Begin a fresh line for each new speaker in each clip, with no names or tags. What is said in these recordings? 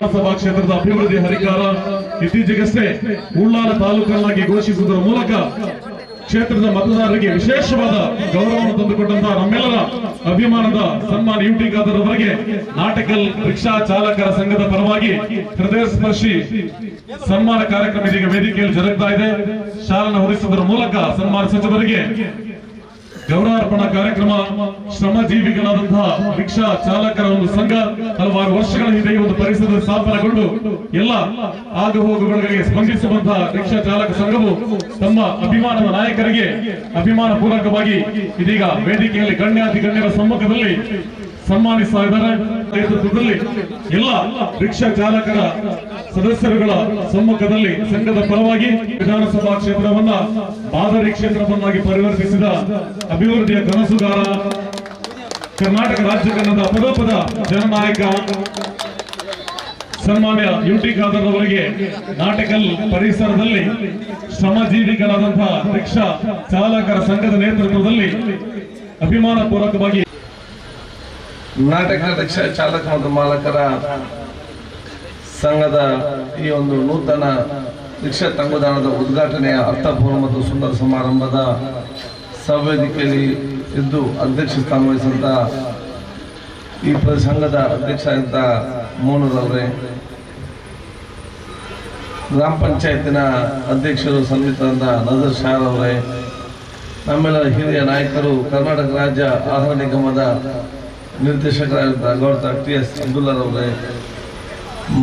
ವಿಧಾನಸಭಾ ಕ್ಷೇತ್ರದ ಅಭಿವೃದ್ಧಿ ಹರಿಕಾರ ಇತ್ತೀಚೆಗಷ್ಟೇ ಉಳ್ಳಾಲ ತಾಲೂಕನ್ನಾಗಿ ಘೋಷಿಸುವುದರ ಮೂಲಕ ಕ್ಷೇತ್ರದ ಮತದಾರರಿಗೆ ವಿಶೇಷವಾದ ಗೌರವವನ್ನು ತಂದುಕೊಟ್ಟಂತಹ ನಮ್ಮೆಲ್ಲರ ಅಭಿಮಾನದ ಸನ್ಮಾನ್ ಯುಟಿ ಖಾದರ್ ಅವರಿಗೆ ನಾಟಕಲ್ ರಿಕ್ಷಾ ಚಾಲಕರ ಸಂಘದ ಪರವಾಗಿ ಹೃದಯ ಸ್ಪರ್ಶಿ ಸನ್ಮಾನ ಕಾರ್ಯಕ್ರಮ ಇದೀಗ ವೇದಿಕೆಯಲ್ಲಿ ಜರುಗ್ತಾ ಇದೆ. ಶಾಲನ್ನು ಹೊರಿಸುವುದರ ಮೂಲಕ ಸನ್ಮಾನ ಸಚಿವರಿಗೆ ಗೌರವಾರ್ಪಣಾ ಕಾರ್ಯಕ್ರಮ. ಶ್ರಮಜೀವಿಗಳಾದಂತಹ ರಿಕ್ಷಾ ಚಾಲಕರ ಒಂದು ಸಂಘ ಹಲವಾರು ವರ್ಷಗಳ ಹಿಂದೆ ಒಂದು ಪರಿಸರದಲ್ಲಿ ಸ್ಥಾಪನೆಗೊಂಡು ಎಲ್ಲ ಆಗು ಹೋಗುಗಳಿಗೆ ಸ್ಪಂದಿಸುವಂತಹ ರಿಕ್ಷಾ ಚಾಲಕ ಸಂಘವು ತಮ್ಮ ಅಭಿಮಾನದ ನಾಯಕರಿಗೆ ಅಭಿಮಾನ ಪೂರ್ವಕವಾಗಿ ಇದೀಗ ವೇದಿಕೆಯಲ್ಲಿ ಗಣ್ಯಾತಿ ಗಣ್ಯರ ಸಮ್ಮುಖದಲ್ಲಿ ಸನ್ಮಾನಿಸ್ತಾ ಇದ್ದಾರೆ. ನೇತೃತ್ವದಲ್ಲಿ ಎಲ್ಲ ರಿಕ್ಷಾ ಚಾಲಕರ ಸದಸ್ಯರುಗಳ ಸಮ್ಮುಖದಲ್ಲಿ ಸಂಘದ ಪರವಾಗಿ ವಿಧಾನಸಭಾ ಕ್ಷೇತ್ರವನ್ನ ಮಾದರಿ ಕ್ಷೇತ್ರವನ್ನಾಗಿ ಪರಿವರ್ತಿಸಿದ ಅಭಿವೃದ್ಧಿಯ ಕನಸುಗಾರ, ಕರ್ನಾಟಕ ರಾಜ್ಯ ಕನ್ನಡ ಪದಪದ ಜನನಾಯಕ ಸನ್ಮಾನ್ಯ ಯುಟಿ ಖಾದರ್ ಅವರಿಗೆ ನಾಟಕಲ್ ಪರಿಸರದಲ್ಲಿ ಶ್ರಮಜೀವಿಗಳಾದಂತಹ ರಿಕ್ಷಾ ಚಾಲಕರ ಸಂಘದ ನೇತೃತ್ವದಲ್ಲಿ ಅಭಿಮಾನ ಪೂರ್ವಕವಾಗಿ
ನಾಟಕ ರಿಕ್ಷಾ ಚಾಲಕ ಮತ್ತು ಮಾಲಕರ ಸಂಘದ ಈ ಒಂದು ನೂತನ ರಿಕ್ಷಾ ತಂಗುದಾಣದ ಉದ್ಘಾಟನೆಯ ಅರ್ಥಪೂರ್ಣ ಮತ್ತು ಸುಂದರ ಸಮಾರಂಭದ ಸವೇದಿಕೆಯಲ್ಲಿ ಇದ್ದು ಅಧ್ಯಕ್ಷ ಸ್ಥಾನ ವಹಿಸಿದಂಥ ಈ ಸಂಘದ ಅಧ್ಯಕ್ಷರಾದಂಥ ಮೋನೂರವರೇ, ಗ್ರಾಮ ಪಂಚಾಯತಿನ ಅಧ್ಯಕ್ಷರು ಸನ್ಮಿತರಾದ ನಜರ್ ಶಾರ್ ಅವರೇ, ನಮ್ಮೆಲ್ಲರ ಹಿರಿಯ ನಾಯಕರು, ಕರ್ನಾಟಕ ರಾಜ್ಯ ಆಹಾರ ನಿಗಮದ ನಿರ್ದೇಶಕರಾದ ಗೌರವ ಟಿ.ಎಸ್. ಅಬ್ದುಲ್ಲಾರವರೇ,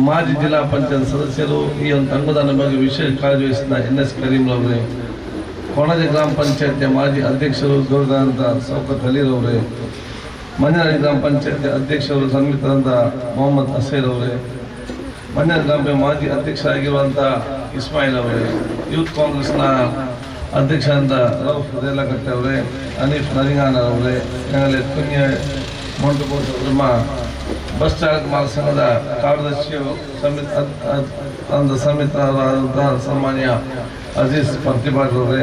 ಮಾಜಿ ಜಿಲ್ಲಾ ಪಂಚಾಯತ್ ಸದಸ್ಯರು, ಈ ಒಂದು ತಂಗುದಾನ ಬಗ್ಗೆ ವಿಶೇಷ ಕಾಳಜಿ ವಹಿಸಿದ ಎನ್.ಎಸ್. ಕರೀಂರವರೇ, ಕೊಣಜೆ ಗ್ರಾಮ ಪಂಚಾಯತಿಯ ಮಾಜಿ ಅಧ್ಯಕ್ಷರು ಗೌರವಾದಂಥ ಸೌಕತ್ ಅಲಿರವರೇ, ಮಂಜನಹಳ್ಳಿ ಗ್ರಾಮ ಪಂಚಾಯತಿ ಅಧ್ಯಕ್ಷರು ಸನ್ಮಿತರಾದ ಮೊಹಮ್ಮದ್ ಅಸೀರ್ ಅವರೇ, ಮಂಜನಹಳ್ಳಿ ಗ್ರಾಮ ಮಾಜಿ ಅಧ್ಯಕ್ಷರಾಗಿರುವಂಥ ಇಸ್ಮಾಯಿಲ್ ಅವರೇ, ಯೂತ್ ಕಾಂಗ್ರೆಸ್ನ ಅಧ್ಯಕ್ಷರಾದ ರೌಫ್ ರೇಲಕಟ್ಟೆ ಅವರೇ, ಹನೀಫ್ ನರಿಂಗಾನ ಅವರೇ, ಕುನ್ಯ ಮೊಂಟುಕೋಟ ನಮ್ಮ ಬಸ್ ಚಾಲಕ ಮಹಾಸಂಘದ ಕಾರ್ಯದರ್ಶಿಯು ಸಮಿತರಾದಂತಹ ಸನ್ಮಾನ್ಯ ಅಜೀಜ್ ಪ್ರತಿಭಾರವರೇ,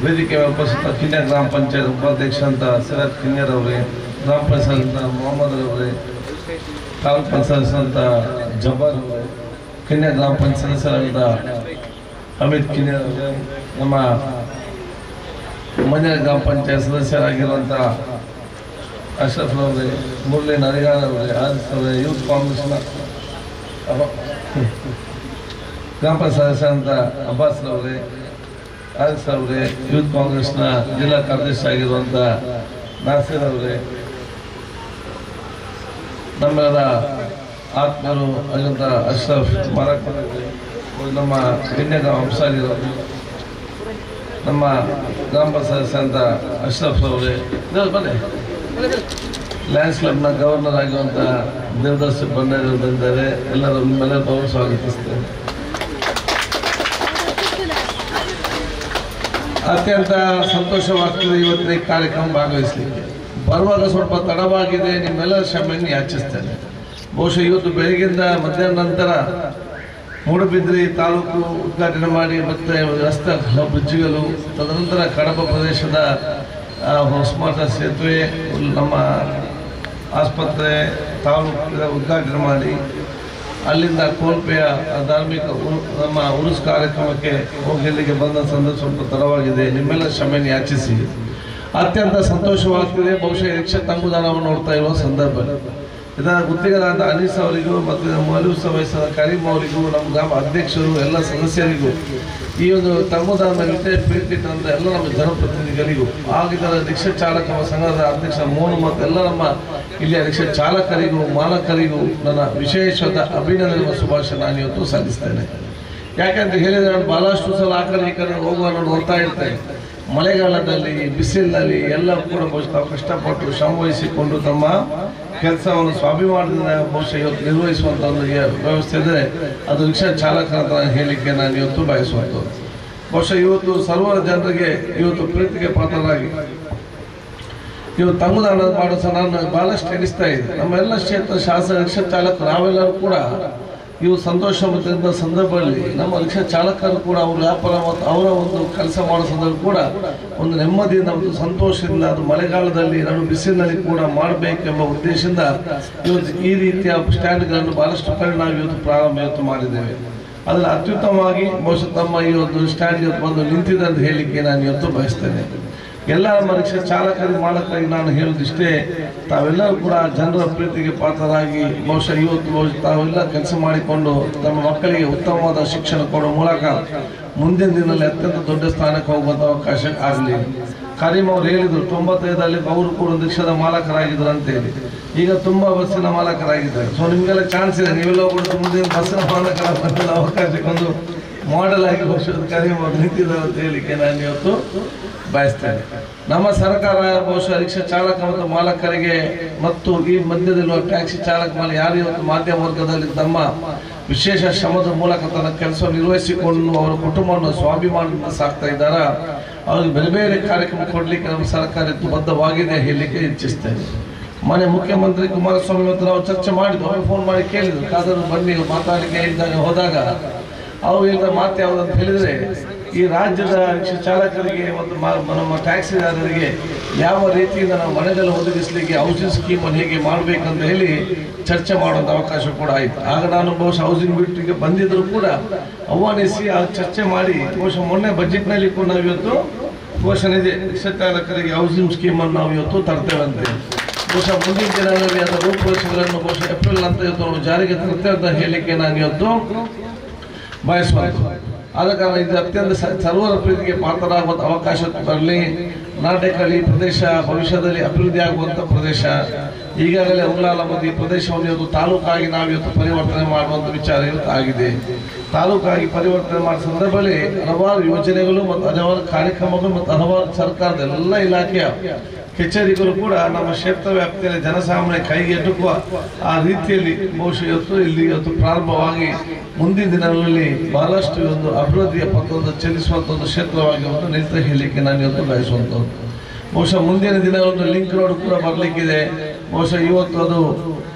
ವೇದಿಕೆ ಉಪಸ್ಥಿತ ಕಿನ್ಯ ಗ್ರಾಮ ಪಂಚಾಯತ್ ಉಪಾಧ್ಯಕ್ಷ ಅಂತ ಸಿರಾಜ್ ಕಿನ್ಯರ್ ಅವರೇ, ಗ್ರಾಮ ಪಂಚಾಯತ್ ಮೊಹಮ್ಮದ್ ಅವರೇ, ತಾಲೂಕು ಪಂಚಾಯತ್ ಅಂತ ಜಬ್ಬಾರ್ ಅವರೇ, ಕಿನ್ಯ ಗ್ರಾಮ ಪಂಚಾಯತ್ ಸದಸ್ಯರಾದ ಅಮಿತ್ ಕಿನ್ಯರ್ ಅವರೇ, ನಮ್ಮ ಮಂಜನಹಳ್ಳಿ ಗ್ರಾಮ ಪಂಚಾಯತ್ ಸದಸ್ಯರಾಗಿರುವಂಥ ಅಶ್ರಫ್ ಅವರೇ, ಮುರಳಿ ನರಿಗಾರ್ ಅವರೇ, ಆರಿಫ್ ಅವರೇ, ಯೂತ್ ಕಾಂಗ್ರೆಸ್ನ ಗ್ರಾಮ ಪಂಚಾಯತ್ ಸದಸ್ಯರಾದಂಥ ಅಬ್ಬಾಸ್ ಅವರೇ, ಆರಿಫ್ ಅವರೇ, ಯೂತ್ ಕಾಂಗ್ರೆಸ್ನ ಜಿಲ್ಲಾ ಕಾರ್ಯದರ್ಶಿ ಆಗಿರುವಂಥ ನಾಸೀರ್ ಅವರೇ, ನಮ್ಮೆಲ್ಲರ ಆತ್ಮೀಯರು ಆಗಿರುವಂಥ ಅಶ್ರಫ್ ಮಾರಕ್ ಅವರೇ, ನಮ್ಮ ಕಿನ್ಯದ ವಂಶಾಲಿರವರು, ನಮ್ಮ ಗ್ರಾಮ ಪಂಚಾಯತ್ ಸದಸ್ಯರಾದಂಥ ಅಶ್ರಫ್ ಅವರೇ, ಬನ್ನಿ, ಲಯನ್ಸ್ ಕ್ಲಬ್ನ ಗವರ್ನರ್ ಆಗಿರುವಂಥ ದೇವದಾಸ್ ಬಣ್ಣರು ಬಂದಿದ್ದಾರೆ. ಎಲ್ಲರೂ ನಿಮ್ಮೆಲ್ಲರೂ ಗೌರವ ಸ್ವಾಗತಿಸ್ತೇನೆ. ಅತ್ಯಂತ ಸಂತೋಷವಾಗ್ತದೆ ಇವತ್ತಿನ ಈ ಕಾರ್ಯಕ್ರಮ ಭಾಗವಹಿಸಲಿಕ್ಕೆ. ಬರುವಾಗ ಸ್ವಲ್ಪ ತಡವಾಗಿದೆ, ನಿಮ್ಮೆಲ್ಲರ ಕ್ಷಮೆಯನ್ನು ಯಾಚಿಸ್ತೇನೆ. ಬಹುಶಃ ಇವತ್ತು ಬೆಳಗಿಂದ ಮಧ್ಯಾಹ್ನ ನಂತರ ಮೂಡಬಿದ್ರಿ ತಾಲೂಕು ಉದ್ಘಾಟನೆ ಮಾಡಿ ಮತ್ತೆ ರಸ್ತೆ ಬ್ರಿಡ್ಜ್ಗಳು, ತದನಂತರ ಕಡಪ ಪ್ರದೇಶದ ಹೊಸಮಠ ಸೇತುವೆ, ನಮ್ಮ ಆಸ್ಪತ್ರೆ ತಾಲೂಕಿನ ಉದ್ಘಾಟನೆ ಮಾಡಿ ಅಲ್ಲಿಂದ ಕೋಲ್ಪೆಯ ಧಾರ್ಮಿಕ ನಮ್ಮ ಉರುಸ್ ಕಾರ್ಯಕ್ರಮಕ್ಕೆ ಹೋಗಲಿಕ್ಕೆ ಬಂದ ಸಂದರ್ಭ ಸ್ವಲ್ಪ ತಡವಾಗಿದೆ. ನಿಮ್ಮೆಲ್ಲ ಕ್ಷಮೆಯನ್ನು ಯಾಚಿಸಿ. ಅತ್ಯಂತ ಸಂತೋಷವಾಗ್ತಿದೆ. ಬಹುಶಃ ರಿಕ್ಷಾ ತಂಗುದಾಣವನ್ನು ನೋಡ್ತಾ ಇರುವ ಸಂದರ್ಭ. ಇದರ ಗುತ್ತಿಗೆದಾರ ಅನೀಸ್ ಅವರಿಗೂ ಮತ್ತು ಮೌಲೂಸ್ ವಹಿಸಿದ ಕರೀಂ ಅವರಿಗೂ, ನಮ್ಮ ಗ್ರಾಮ ಅಧ್ಯಕ್ಷರು, ಎಲ್ಲ ಸದಸ್ಯರಿಗೂ, ಈ ಒಂದು ತಂಗುದಾನ ಪ್ರೀತಿಟ್ಟಂತ ಎಲ್ಲ ನಮ್ಮ ಜನಪ್ರತಿನಿಧಿಗಳಿಗೂ, ಆಗಿದ್ದ ರಿಕ್ಷಾ ಚಾಲಕ ಸಂಘದ ಅಧ್ಯಕ್ಷ ಮೋನು ಮತ್ತು ಎಲ್ಲ ನಮ್ಮ ಇಲ್ಲಿಯ ರಿಕ್ಷಾ ಚಾಲಕರಿಗೂ ಮಾಲಕರಿಗೂ ನನ್ನ ವಿಶೇಷವಾದ ಅಭಿನಂದನೆ ಶುಭಾಶಯ ನಾನು ಇವತ್ತು ಸಲ್ಲಿಸ್ತೇನೆ. ಯಾಕೆಂತ ಹೇಳಿದರೆ ನಾನು ಬಹಳಷ್ಟು ಸಲ ಆ ಕಡೆ ಹೋಗುವ ನೋಡ್ತಾ ಇರ್ತೇನೆ. ಮಳೆಗಾಲದಲ್ಲಿ, ಬಿಸಿಲಿನಲ್ಲಿ ಎಲ್ಲ ಕೂಡ ಬಹುಶಃ ಕಷ್ಟಪಟ್ಟು ಶ್ರಮವಹಿಸಿಕೊಂಡು ತಮ್ಮ ಕೆಲಸವನ್ನು ಸ್ವಾಭಿಮಾನದಿಂದ ಬಹುಶಃ ಇವತ್ತು ನಿರ್ವಹಿಸುವಂಥ ಒಂದು ವ್ಯವಸ್ಥೆ ಇದ್ದರೆ ಅದು ರಿಕ್ಷಾ ಚಾಲಕರ ಅಂತ ಹೇಳಲಿಕ್ಕೆ ನಾನು ಇವತ್ತು ಬಯಸುವಂಥದ್ದು. ಬಹುಶಃ ಇವತ್ತು ಸರ್ವ ಜನರಿಗೆ ಇವತ್ತು ಪ್ರೀತಿಗೆ ಪಾತ್ರರಾಗಿ ಇವತ್ತು ತಂಗುದಾಣ ಮಾಡೋ ಸಹ ನಾನು ಭಾಳಷ್ಟು ಎಣಿಸ್ತಾ ಇದ್ದೆ. ನಮ್ಮೆಲ್ಲ ಕ್ಷೇತ್ರ ಶಾಸಕ ರಿಕ್ಷಾ ಚಾಲಕರು ನಾವೆಲ್ಲರೂ ಕೂಡ ಇವು ಸಂತೋಷ ಮತ್ತು ಸಂದರ್ಭದಲ್ಲಿ ನಮ್ಮ ರಿಕ್ಷಾ ಚಾಲಕರು ಕೂಡ ಅವ್ರ ವ್ಯಾಪಾರ ಮತ್ತು ಅವರ ಒಂದು ಕೆಲಸ ಮಾಡೋ ಸಂದರ್ಭ ಕೂಡ ಒಂದು ನೆಮ್ಮದಿಯಿಂದ ಮತ್ತು ಸಂತೋಷದಿಂದ ಅದು ಮಳೆಗಾಲದಲ್ಲಿ ನಡು ಬಿಸಿಲಿನಲ್ಲಿ ಕೂಡ ಮಾಡಬೇಕೆಂಬ ಉದ್ದೇಶದಿಂದ ಇವತ್ತು ಈ ರೀತಿಯ ಸ್ಟ್ಯಾಂಡ್ಗಳನ್ನು ಬಹಳಷ್ಟು ಕಡೆ ನಾವು ಇವತ್ತು ಮಾಡಿದ್ದೇವೆ. ಅದನ್ನು ಅತ್ಯುತ್ತಮವಾಗಿ ಬಹುಶಃ ತಮ್ಮ ಈ ಒಂದು ಸ್ಟ್ಯಾಂಡ್ ಇವತ್ತು ಬಂದು ನಿಂತಿದೆ ಅಂತ ಹೇಳಲಿಕ್ಕೆ ನಾನು ಇವತ್ತು ಬಯಸ್ತೇನೆ. ಎಲ್ಲ ನಮ್ಮ ರಿಕ್ಷಾ ಚಾಲಕರಿಗೆ ಮಾಲಕರಿಗೆ ನಾನು ಹೇಳೋದಿಷ್ಟೇ, ತಾವೆಲ್ಲರೂ ಕೂಡ ಜನರ ಪ್ರೀತಿಗೆ ಪಾತ್ರರಾಗಿ ಬಹುಶಃ ತಾವೆಲ್ಲ ಕೆಲಸ ಮಾಡಿಕೊಂಡು ತಮ್ಮ ಮಕ್ಕಳಿಗೆ ಉತ್ತಮವಾದ ಶಿಕ್ಷಣ ಕೊಡುವ ಮೂಲಕ ಮುಂದಿನ ದಿನದಲ್ಲಿ ಅತ್ಯಂತ ದೊಡ್ಡ ಸ್ಥಾನಕ್ಕೆ ಹೋಗುವಂಥ ಅವಕಾಶ ಆಗಲಿ. ಕರೀಂ ಅವರು ಹೇಳಿದರು 95ರಲ್ಲಿ ಅವರು ಕೂಡ ಒಂದು ರಿಕ್ಷಾದ ಮಾಲಕರಾಗಿದ್ದರು ಅಂತೇಳಿ. ಈಗ ತುಂಬ ಬಸ್ಸಿನ ಮಾಲಕರಾಗಿದ್ದಾರೆ. ಸೊ ನಿಮಗೆಲ್ಲ ಚಾನ್ಸ್ ಇದೆ, ನೀವೆಲ್ಲ ಕೂಡ ಮುಂದಿನ ಬಸ್ಸಿನ ಮಾಲಕರ ಬಂದ ಅವಕಾಶಕ್ಕೊಂದು ಮಾಡೆಲ್ ಆಗಿ ಬಹುಶಃ ಕರೀಂ ಅವರು ನಿಂತಿದ್ದಾರೆ ಅಂತ ಹೇಳಲಿಕ್ಕೆ ನಾನು ಇವತ್ತು ಬಯಸ್ತೇನೆ. ನಮ್ಮ ಸರ್ಕಾರ ಬಹುಶಃ ರಿಕ್ಷಾ ಚಾಲಕ ಮತ್ತು ಮಾಲಕರಿಗೆ ಮತ್ತು ಈ ಮಧ್ಯದಲ್ಲಿರುವ ಟ್ಯಾಕ್ಸಿ ಚಾಲಕ ಮೇಲೆ ಯಾರು ಇವತ್ತು ಮಾಧ್ಯಮ ವರ್ಗದಲ್ಲಿ ತಮ್ಮ ವಿಶೇಷ ಶ್ರಮದ ಮೂಲಕ ತನ್ನ ಕೆಲಸ ನಿರ್ವಹಿಸಿಕೊಂಡು ಅವರ ಕುಟುಂಬವನ್ನು ಸ್ವಾಭಿಮಾನದಿಂದ ಸಾಕ್ತಾ ಇದ್ದಾರ, ಅವ್ರಿಗೆ ಬೇರೆ ಬೇರೆ ಕಾರ್ಯಕ್ರಮ ಕೊಡಲಿಕ್ಕೆ ನಮ್ಮ ಸರ್ಕಾರ ಬದ್ಧವಾಗಿದೆ ಹೇಳಲಿಕ್ಕೆ ಇಚ್ಛಿಸ್ತೇನೆ. ಮನೆ ಮುಖ್ಯಮಂತ್ರಿ ಕುಮಾರಸ್ವಾಮಿ ಮತ್ತು ನಾವು ಚರ್ಚೆ ಮಾಡಿದ್ವು, ಅವ್ರು ಫೋನ್ ಮಾಡಿ ಕೇಳಿದ್ರು, ಕಾದರೂ ಬನ್ನಿ ಮಾತಾಡಲಿಕ್ಕೆ ಇದ್ದಾಗ ಹೋದಾಗ ಅವ್ರು ಹೇಳಿದ ಮಾತು ಯಾವುದಂತ ಹೇಳಿದರೆ, ಈ ರಾಜ್ಯದ ರಿಕ್ಷಾ ಚಾಲಕರಿಗೆ ಮತ್ತು ನಮ್ಮ ಟ್ಯಾಕ್ಸಿದಾರರಿಗೆ ಯಾವ ರೀತಿಯಿಂದ ನಾವು ಮನೆಗಳನ್ನು ಒದಗಿಸಲಿಕ್ಕೆ ಹೌಸಿಂಗ್ ಸ್ಕೀಮನ್ನು ಹೇಗೆ ಮಾಡಬೇಕಂತ ಹೇಳಿ ಚರ್ಚೆ ಮಾಡುವಂಥ ಅವಕಾಶ ಕೂಡ ಆಯಿತು. ಆಗ ನಾನು ಬಹುಶಃ ಹೌಸಿಂಗ್ ಬಿಟ್ಟಿಗೆ ಬಂದಿದ್ದರೂ ಕೂಡ ಆಹ್ವಾನಿಸಿ ಆ ಚರ್ಚೆ ಮಾಡಿ ಬಹುಶಃ ಮೊನ್ನೆ ಬಜೆಟ್ನಲ್ಲಿ ಕೂಡ ನಾವು ಇವತ್ತು ಘೋಷಣೆ ಇದೆ, ರಿಕ್ಷಾ ಚಾಲಕರಿಗೆ ಹೌಸಿಂಗ್ ಸ್ಕೀಮನ್ನು ನಾವು ಇವತ್ತು ತರ್ತೇವೆ ಅಂತ ಹೇಳಿ. ಬಹುಶಃ ಮುಂದಿನ ದಿನಗಳಲ್ಲಿ ಅದರ ರೂಪುರೇಷೆಗಳನ್ನು ಬಹುಶಃ ಏಪ್ರಿಲ್ ಅಂತ ಇವತ್ತು ನಾವು ಜಾರಿಗೆ ತರ್ತೇವೆ ಅಂತ ಹೇಳಲಿಕ್ಕೆ ನಾನು ಇವತ್ತು ಬಯಸುವಂತ. ಆದ ಕಾರಣ ಇದು ಅತ್ಯಂತ ಸರ್ವರ ಪ್ರೀತಿಗೆ ಪಾತ್ರರಾಗುವಂಥ ಅವಕಾಶ ಬರಲಿ. ನಾಟಕಲ್ಲಿ ಪ್ರದೇಶ ಭವಿಷ್ಯದಲ್ಲಿ ಅಭಿವೃದ್ಧಿ ಆಗುವಂಥ ಪ್ರದೇಶ. ಈಗಾಗಲೇ ಉಳ್ಳಾಲ ಮತ್ತು ಈ ಪ್ರದೇಶವನ್ನು ಇವತ್ತು ತಾಲೂಕಾಗಿ ನಾವು ಇವತ್ತು ಪರಿವರ್ತನೆ ಮಾಡುವಂಥ ವಿಚಾರ ಇವತ್ತು ಆಗಿದೆ. ತಾಲೂಕಾಗಿ ಪರಿವರ್ತನೆ ಮಾಡುವ ಸಂದರ್ಭದಲ್ಲಿ ಹಲವಾರು ಯೋಜನೆಗಳು ಮತ್ತು ಹಲವಾರು ಕಾರ್ಯಕ್ರಮಗಳು ಮತ್ತು ಹಲವಾರು ಸರ್ಕಾರದ ಎಲ್ಲ ಇಲಾಖೆಯ ಕಚೇರಿಗಳು ಕೂಡ ನಮ್ಮ ಕ್ಷೇತ್ರ ವ್ಯಾಪ್ತಿಯಲ್ಲಿ ಜನಸಾಮಾನ್ಯ ಕೈಗೆ ಎಟುಕುವ ಆ ರೀತಿಯಲ್ಲಿ ಬಹುಶಃ ಇವತ್ತು ಪ್ರಾರಂಭವಾಗಿ ಮುಂದಿನ ದಿನಗಳಲ್ಲಿ ಬಹಳಷ್ಟು ಒಂದು ಅಭಿವೃದ್ಧಿಯ ಪಥವನ್ನು ಚಲಿಸುವಂಥ ಒಂದು ಕ್ಷೇತ್ರವಾಗಿ ಒಂದು ನಿಲ್ತಾ ಹೇಳಲಿಕ್ಕೆ ನಾನು ಇವತ್ತು ಬಯಸುವಂಥದ್ದು. ಬಹುಶಃ ಮುಂದಿನ ದಿನಗಳೊಂದು ಲಿಂಕ್ ರೋಡ್ ಕೂಡ ಬರಲಿಕ್ಕಿದೆ. ಬಹುಶಃ ಇವತ್ತು ಅದು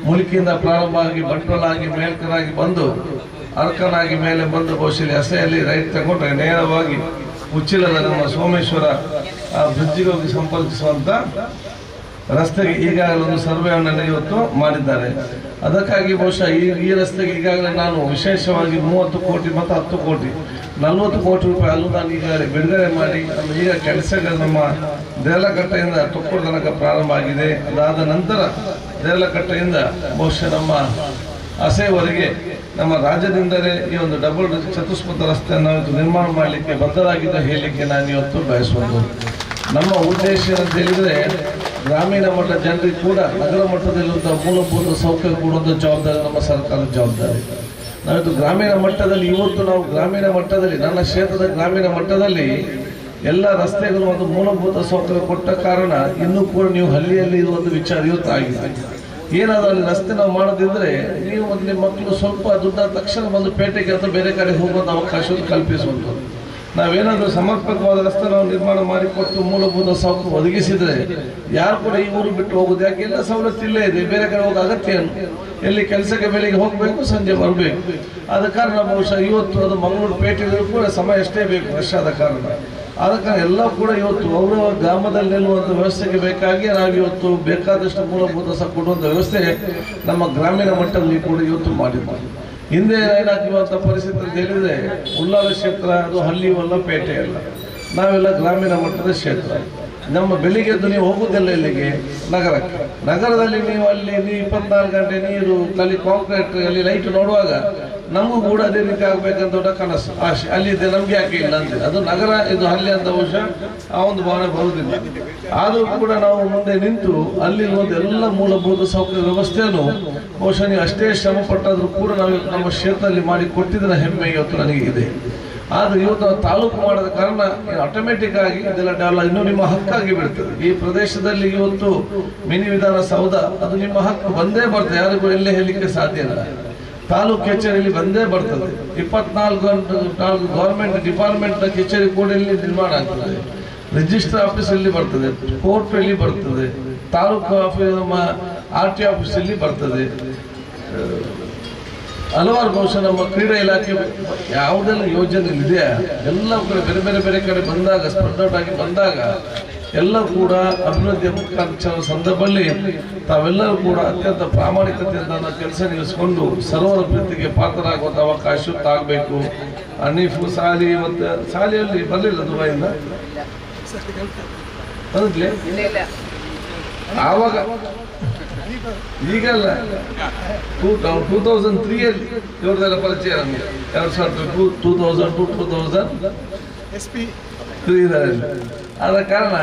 ಮುಲ್ಕಿಯಿಂದ ಪ್ರಾರಂಭ ಆಗಿ ಬಂಟ್ವಾಳಾಗಿ ಮೇಲ್ಕರಾಗಿ ಬಂದು ಅರ್ಕನಾಗಿ ಮೇಲೆ ಬಂದು ಬಹುಶಃ ಹಸೆಯಲ್ಲಿ ರೈಟ್ ತಗೊಂಡ್ರೆ ನೇರವಾಗಿ ಉಚ್ಚಿಲದ ನಮ್ಮ ಸೋಮೇಶ್ವರ ಬ್ರಿಡ್ಜಿಗೆ ಹೋಗಿ ಸಂಪರ್ಕಿಸುವಂಥ ರಸ್ತೆಗೆ ಈಗಾಗಲೇ ಒಂದು ಸರ್ವೆಯನ್ನು ಇವತ್ತು ಮಾಡಿದ್ದಾರೆ. ಅದಕ್ಕಾಗಿ ಬಹುಶಃ ಈ ರಸ್ತೆಗೆ ಈಗಾಗಲೇ ನಾನು ವಿಶೇಷವಾಗಿ 30 ಕೋಟಿ ಮತ್ತು 10 ಕೋಟಿ 40 ಕೋಟಿ ರೂಪಾಯಿ ಅಲ್ಲೂ ನಾನು ಈಗಾಗಲೇ ಬಿಡುಗಡೆ ಮಾಡಿ ನಮ್ಮ ಈಗ ಕೆಲಸಗಳು ನಮ್ಮ ದೇರಳಕಟ್ಟೆಯಿಂದ ತೊಕ್ಕೋಡು ತನಕ ಪ್ರಾರಂಭ ಆಗಿದೆ. ಅದಾದ ನಂತರ ದೇರಳಕಟ್ಟೆಯಿಂದ ಬಹುಶಃ ನಮ್ಮ ಹಸೆವರೆಗೆ ನಮ್ಮ ರಾಜ್ಯದಿಂದಲೇ ಈ ಒಂದು ಡಬಲ್ ಚತುಷ್ಪಥ ರಸ್ತೆಯನ್ನು ನಿರ್ಮಾಣ ಮಾಡಲಿಕ್ಕೆ ಬದ್ಧರಾಗಿದ್ದ ಹೇಳಲಿಕ್ಕೆ ನಾನು ಇವತ್ತು ಬಯಸುವುದು. ನಮ್ಮ ಉದ್ದೇಶ ಅಂತ ಹೇಳಿದರೆ ಗ್ರಾಮೀಣ ಮಟ್ಟದ ಜನರಿಗೆ ಕೂಡ ನಗರ ಮಟ್ಟದಲ್ಲಿರುವಂಥ ಮೂಲಭೂತ ಸೌಕರ್ಯ ಕೊಡುವಂಥ ಜವಾಬ್ದಾರಿ ನಮ್ಮ ಸರ್ಕಾರದ ಜವಾಬ್ದಾರಿ. ನಾವಿತ್ತು ಗ್ರಾಮೀಣ ಮಟ್ಟದಲ್ಲಿ ಇವತ್ತು ನಾವು ಗ್ರಾಮೀಣ ಮಟ್ಟದಲ್ಲಿ ನನ್ನ ಕ್ಷೇತ್ರದ ಗ್ರಾಮೀಣ ಮಟ್ಟದಲ್ಲಿ ಎಲ್ಲ ರಸ್ತೆಗಳು ಒಂದು ಮೂಲಭೂತ ಸೌಕರ್ಯ ಕೊಟ್ಟ ಕಾರಣ ಇನ್ನೂ ಕೂಡ ನೀವು ಹಳ್ಳಿಯಲ್ಲಿ ಇರುವಂಥ ವಿಚಾರ ಇವತ್ತು ಆಗಿದೆ. ಏನಾದರೂ ಅಲ್ಲಿ ರಸ್ತೆ ನಾವು ಮಾಡೋದಿದ್ರೆ ನೀವು ಮತ್ತು ನಿಮ್ಮ ಮಕ್ಕಳು ಸ್ವಲ್ಪ ದುಡ್ಡಾದ ತಕ್ಷಣ ಬಂದು ಪೇಟೆಗೆ ಅಥವಾ ಬೇರೆ ಕಡೆ ಹೋಗುವಂಥ ಅವಕಾಶವನ್ನು ಕಲ್ಪಿಸುವಂಥದ್ದು. ನಾವೇನಾದರೂ ಸಮರ್ಪಕವಾದ ರಸ್ತೆ ನಾವು ನಿರ್ಮಾಣ ಮಾಡಿಕೊಟ್ಟು ಮೂಲಭೂತ ಸೌಕರ್ಯ ಒದಗಿಸಿದರೆ ಯಾರು ಕೂಡ ಈ ಊರು ಬಿಟ್ಟು ಹೋಗೋದು, ಯಾಕೆ ಎಲ್ಲ ಸವಲತ್ತು ಇಲ್ಲೇ ಇದೆ, ಬೇರೆ ಕಡೆ ಹೋಗೋ ಅಗತ್ಯ ಏನು, ಎಲ್ಲಿ ಕೆಲಸಕ್ಕೆ ಬೆಳಿಗ್ಗೆ ಹೋಗಬೇಕು ಸಂಜೆ ಬರಬೇಕು. ಆದ ಕಾರಣ ಬಹುಶಃ ಇವತ್ತು ಅದು ಮಂಗಳೂರು ಪೇಟೆಗೂ ಕೂಡ ಸಮಯ ಅಷ್ಟೇ ಬೇಕು ವರ್ಷ ಆದ ಕಾರಣ. ಆದ ಕಾರಣ ಎಲ್ಲ ಕೂಡ ಇವತ್ತು ಅವರ ಗ್ರಾಮದಲ್ಲಿ ನಿಲ್ಲುವಂಥ ವ್ಯವಸ್ಥೆಗೆ ಬೇಕಾಗಿ ನಾವು ಇವತ್ತು ಬೇಕಾದಷ್ಟು ಮೂಲಭೂತ ಕೊಡುವಂಥ ವ್ಯವಸ್ಥೆ ನಮ್ಮ ಗ್ರಾಮೀಣ ಮಟ್ಟದಲ್ಲಿ ಕೂಡ ಇವತ್ತು ಮಾಡಿದ್ದೀವಿ. ಹಿಂದೆ ಏನಾಗಿರುವಂಥ ಪರಿಸ್ಥಿತಿ ಅಂತ ಹೇಳಿದರೆ ಉಳ್ಳಾಲ ಕ್ಷೇತ್ರ ಅದು ಹಳ್ಳಿಯಲ್ಲ ಪೇಟೆ ಅಲ್ಲ, ನಾವೆಲ್ಲ ಗ್ರಾಮೀಣ ಮಟ್ಟದ ಕ್ಷೇತ್ರ. ನಮ್ಮ ಬೆಳಿಗ್ಗೆ ಎದ್ದು ನೀವು ಹೋಗುವುದೆಲ್ಲ ಇಲ್ಲಿಗೆ ನಗರಕ್ಕೆ, ನಗರದಲ್ಲಿ ನೀವು ಅಲ್ಲಿ 24 ಗಂಟೆ ನೀರು ಅಲ್ಲಿ ಕಾಂಕ್ರೀಟ್ ಅಲ್ಲಿ ಲೈಟ್ ನೋಡುವಾಗ ನಮಗೂ ಕೂಡ ಅದೇ ರೀತಿ ಆಗ್ಬೇಕಂತ ದೊಡ್ಡ ಕನಸು ಆಶೆ ಅಲ್ಲಿದ್ದೆ, ನಮ್ಗೆ ಯಾಕೆ ಇಲ್ಲ ಅಂತ. ಅದು ನಗರ ಇದು ಹಳ್ಳಿ ಅಂತ ಬಹುಶಃ ಆ ಒಂದು ಭಾವನೆ ಬರುವುದಿಲ್ಲ. ಆದರೂ ಕೂಡ ನಾವು ಮುಂದೆ ನಿಂತು ಅಲ್ಲಿರುವಂಥ ಎಲ್ಲ ಮೂಲಭೂತ ಸೌಕರ್ಯ ವ್ಯವಸ್ಥೆಯನ್ನು ಬಹುಶಃ ನೀವು ಅಷ್ಟೇ ಶ್ರಮ ಪಟ್ಟಾದರೂ ಕೂಡ ನಾವು ನಮ್ಮ ಕ್ಷೇತ್ರದಲ್ಲಿ ಮಾಡಿ ಕೊಟ್ಟಿದ್ದರ ಹೆಮ್ಮೆ ಇವತ್ತು ನನಗೆ ಇದೆ. ಆದರೆ ಇವತ್ತು ನಾವು ತಾಲೂಕು ಮಾಡದ ಕಾರಣ ಆಟೋಮೆಟಿಕ್ ಆಗಿ ಇದೆಲ್ಲ ಡೆವಲಪ್ ಇನ್ನೂ ನಿಮ್ಮ ಹಕ್ಕಾಗಿ ಬಿಡ್ತದೆ. ಈ ಪ್ರದೇಶದಲ್ಲಿ ಇವತ್ತು ಮಿನಿ ವಿಧಾನಸೌಧ ಅದು ನಿಮ್ಮ ಹಕ್ಕು ಬಂದೇ ಬರ್ತದೆ, ಯಾರಿಗೂ ಎಲ್ಲೇ ಹೇಳಲಿಕ್ಕೆ ಸಾಧ್ಯ ಇಲ್ಲ. ತಾಲೂಕು ಕಚೇರಿಯಲ್ಲಿ ಬಂದೇ ಬರ್ತದೆ. 24 ಗೌರ್ಮೆಂಟ್ ಡಿಪಾರ್ಟ್ಮೆಂಟ್ನ ಕಚೇರಿ ಕೂಡ ಇಲ್ಲಿ ನಿರ್ಮಾಣ ಆಗ್ತದೆ, ರಿಜಿಸ್ಟರ್ ಆಫೀಸಲ್ಲಿ ಬರ್ತದೆ, ಕೋರ್ಟ್ ಅಲ್ಲಿ ಬರ್ತದೆ, ತಾಲೂಕು ಆಫೀಸ್ ನಮ್ಮ RT ಆಫೀಸಲ್ಲಿ ಬರ್ತದೆ, ಹಲವಾರು ಬಹುಶಃ ನಮ್ಮ ಕ್ರೀಡಾ ಇಲಾಖೆ ಯಾವುದೆಲ್ಲ ಯೋಜನೆ ಇದೆಯಾ ಎಲ್ಲ ಕಡೆ ಬೇರೆ ಬೇರೆ ಬೇರೆ ಕಡೆ ಬಂದಾಗ ಸ್ಪರ್ಧೌಟ್ ಆಗಿ ಬಂದಾಗ ಎಲ್ಲ ಕೂಡ ಅಭಿವೃದ್ಧಿಯ ಮುಖಾಂತರ ಸಂದರ್ಭದಲ್ಲಿ ತಾವೆಲ್ಲರೂ ಕೂಡ ಅತ್ಯಂತ ಪ್ರಾಮಾಣಿಕತೆಯಿಂದ ಕೆಲಸ ನಿರ್ವಹಿಸಿಕೊಂಡು ಸರ್ವರ ಪ್ರೀತಿಗೆ ಪಾತ್ರರಾಗುವಂಥ ಅವಕಾಶ ಆಗಬೇಕು. ಹನೀಫು ಸಾಲಿ ಮತ್ತು ಶಾಲೆಯಲ್ಲಿ ಬರಲಿಲ್ಲ ದುಬೈಯಿಂದ ಬಂದ್ಲೇ ಆವಾಗ ಈಗಲ್ಲ 2003 ಇವ್ರದೆಲ್ಲ ಪರಿಚಯ ನಮಗೆ 2002-2003 ಆದ ಕಾರಣ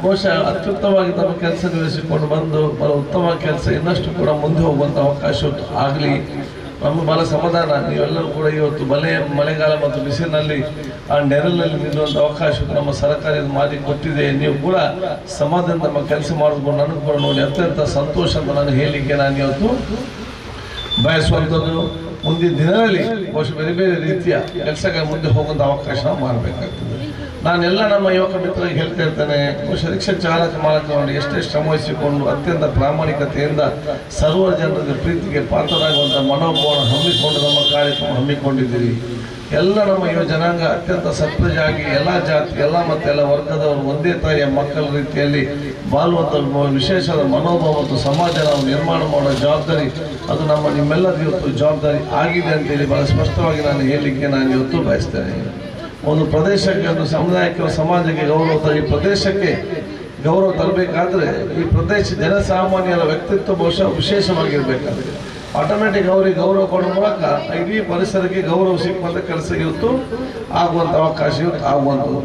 ಬಹುಶಃ ಅತ್ಯುತ್ತಮವಾಗಿ ತಮ್ಮ ಕೆಲಸ ನಿರ್ವಹಿಸಿಕೊಂಡು ಬಂದು ಬಹಳ ಉತ್ತಮ ಕೆಲಸ ಇನ್ನಷ್ಟು ಕೂಡ ಮುಂದೆ ಹೋಗುವಂಥ ಅವಕಾಶ ಆಗಲಿ. ನಮಗೆ ಬಹಳ ಸಮಾಧಾನ ನೀವೆಲ್ಲರೂ ಕೂಡ ಇವತ್ತು ಮಳೆಗಾಲ ಮತ್ತು ಬಿಸಿಲಿನಲ್ಲಿ ಆ ನೆರಳಿನಲ್ಲಿ ನಿಲ್ಲುವಂಥ ಅವಕಾಶ ನಮ್ಮ ಸರ್ಕಾರ ಮಾಡಿ ಕೊಟ್ಟಿದೆ. ನೀವು ಕೂಡ ಸಮಾಧಾನದಿಂದ ನಮ್ಮ ಕೆಲಸ ಮಾಡಿಕೊಂಡು ನನಗೂ ಕೂಡ ನೋಡಿ ಅತ್ಯಂತ ಸಂತೋಷ ಅಂತ ನಾನು ಹೇಳಲಿಕ್ಕೆ ನಾನು ಇವತ್ತು ಬಯಸುವಂಥದ್ದು. ಮುಂದಿನ ದಿನದಲ್ಲಿ ಬಹುಶಃ ಬೇರೆ ಬೇರೆ ರೀತಿಯ ಕೆಲಸಗಳ ಮುಂದೆ ಹೋಗುವಂಥ ಅವಕಾಶ ಮಾಡಬೇಕಾಗ್ತದೆ. ನಾನೆಲ್ಲ ನಮ್ಮ ಯುವಕ ಮಿತ್ರರಿಗೆ ಹೇಳ್ತಾ ಇರ್ತೇನೆ, ಬಹುಶಃ ರಿಕ್ಷಾ ಚಾಲಕ ಮಾಲಕರನ್ನು ಎಷ್ಟೇ ಶ್ರಮಿಸಿಕೊಂಡು ಅತ್ಯಂತ ಪ್ರಾಮಾಣಿಕತೆಯಿಂದ ಸರ್ವ ಜನರ ಪ್ರೀತಿಗೆ ಪಾತ್ರರಾಗುವಂಥ ಮನೋಭಾವನ ಹಮ್ಮಿಕೊಂಡು ನಮ್ಮ ಕಾರ್ಯಕ್ರಮ ಹಮ್ಮಿಕೊಂಡಿದ್ದೀರಿ. ಎಲ್ಲ ನಮ್ಮ ಯುವ ಜನಾಂಗ ಅತ್ಯಂತ ಸತ್ಪ್ರಜಾಗಿ ಎಲ್ಲ ಜಾತಿ ಎಲ್ಲ ಮತ್ತು ಎಲ್ಲ ವರ್ಗದವರು ಒಂದೇ ತಾಯಿಯ ಮಕ್ಕಳ ರೀತಿಯಲ್ಲಿ ಬಾಳುವಂಥ ವಿಶೇಷವಾದ ಮನೋಭಾವ ಮತ್ತು ಸಮಾಜ ನಾವು ನಿರ್ಮಾಣ ಮಾಡೋ ಜವಾಬ್ದಾರಿ ಅದು ನಿಮ್ಮೆಲ್ಲರ ಇವತ್ತು ಜವಾಬ್ದಾರಿ ಆಗಿದೆ ಅಂತೇಳಿ ಬಹಳ ಸ್ಪಷ್ಟವಾಗಿ ನಾನು ಹೇಳಲಿಕ್ಕೆ ನಾನು ಇವತ್ತು ಬಯಸ್ತೇನೆ. ಒಂದು ಪ್ರದೇಶಕ್ಕೆ ಒಂದು ಸಮುದಾಯಕ್ಕೆ ಸಮಾಜಕ್ಕೆ ಗೌರವ ಈ ಪ್ರದೇಶಕ್ಕೆ ಗೌರವ ತರಬೇಕಾದ್ರೆ ಈ ಪ್ರದೇಶ ಜನಸಾಮಾನ್ಯರ ವ್ಯಕ್ತಿತ್ವ ಬಹುಶಃ ವಿಶೇಷವಾಗಿರಬೇಕಾದ್ರೆ ಆಟೋಮೆಟಿಕ್ ಅವರಿಗೆ ಗೌರವ ಕೊಡೋ ಮೂಲಕ ಇಡೀ ಪರಿಸರಕ್ಕೆ ಗೌರವ ಸಿಕ್ಕುವಂಥ ಕೆಲಸ ಇವತ್ತು ಆಗುವಂಥ ಅವಕಾಶ ಇವತ್ತು ಆಗುವಂಥದ್ದು.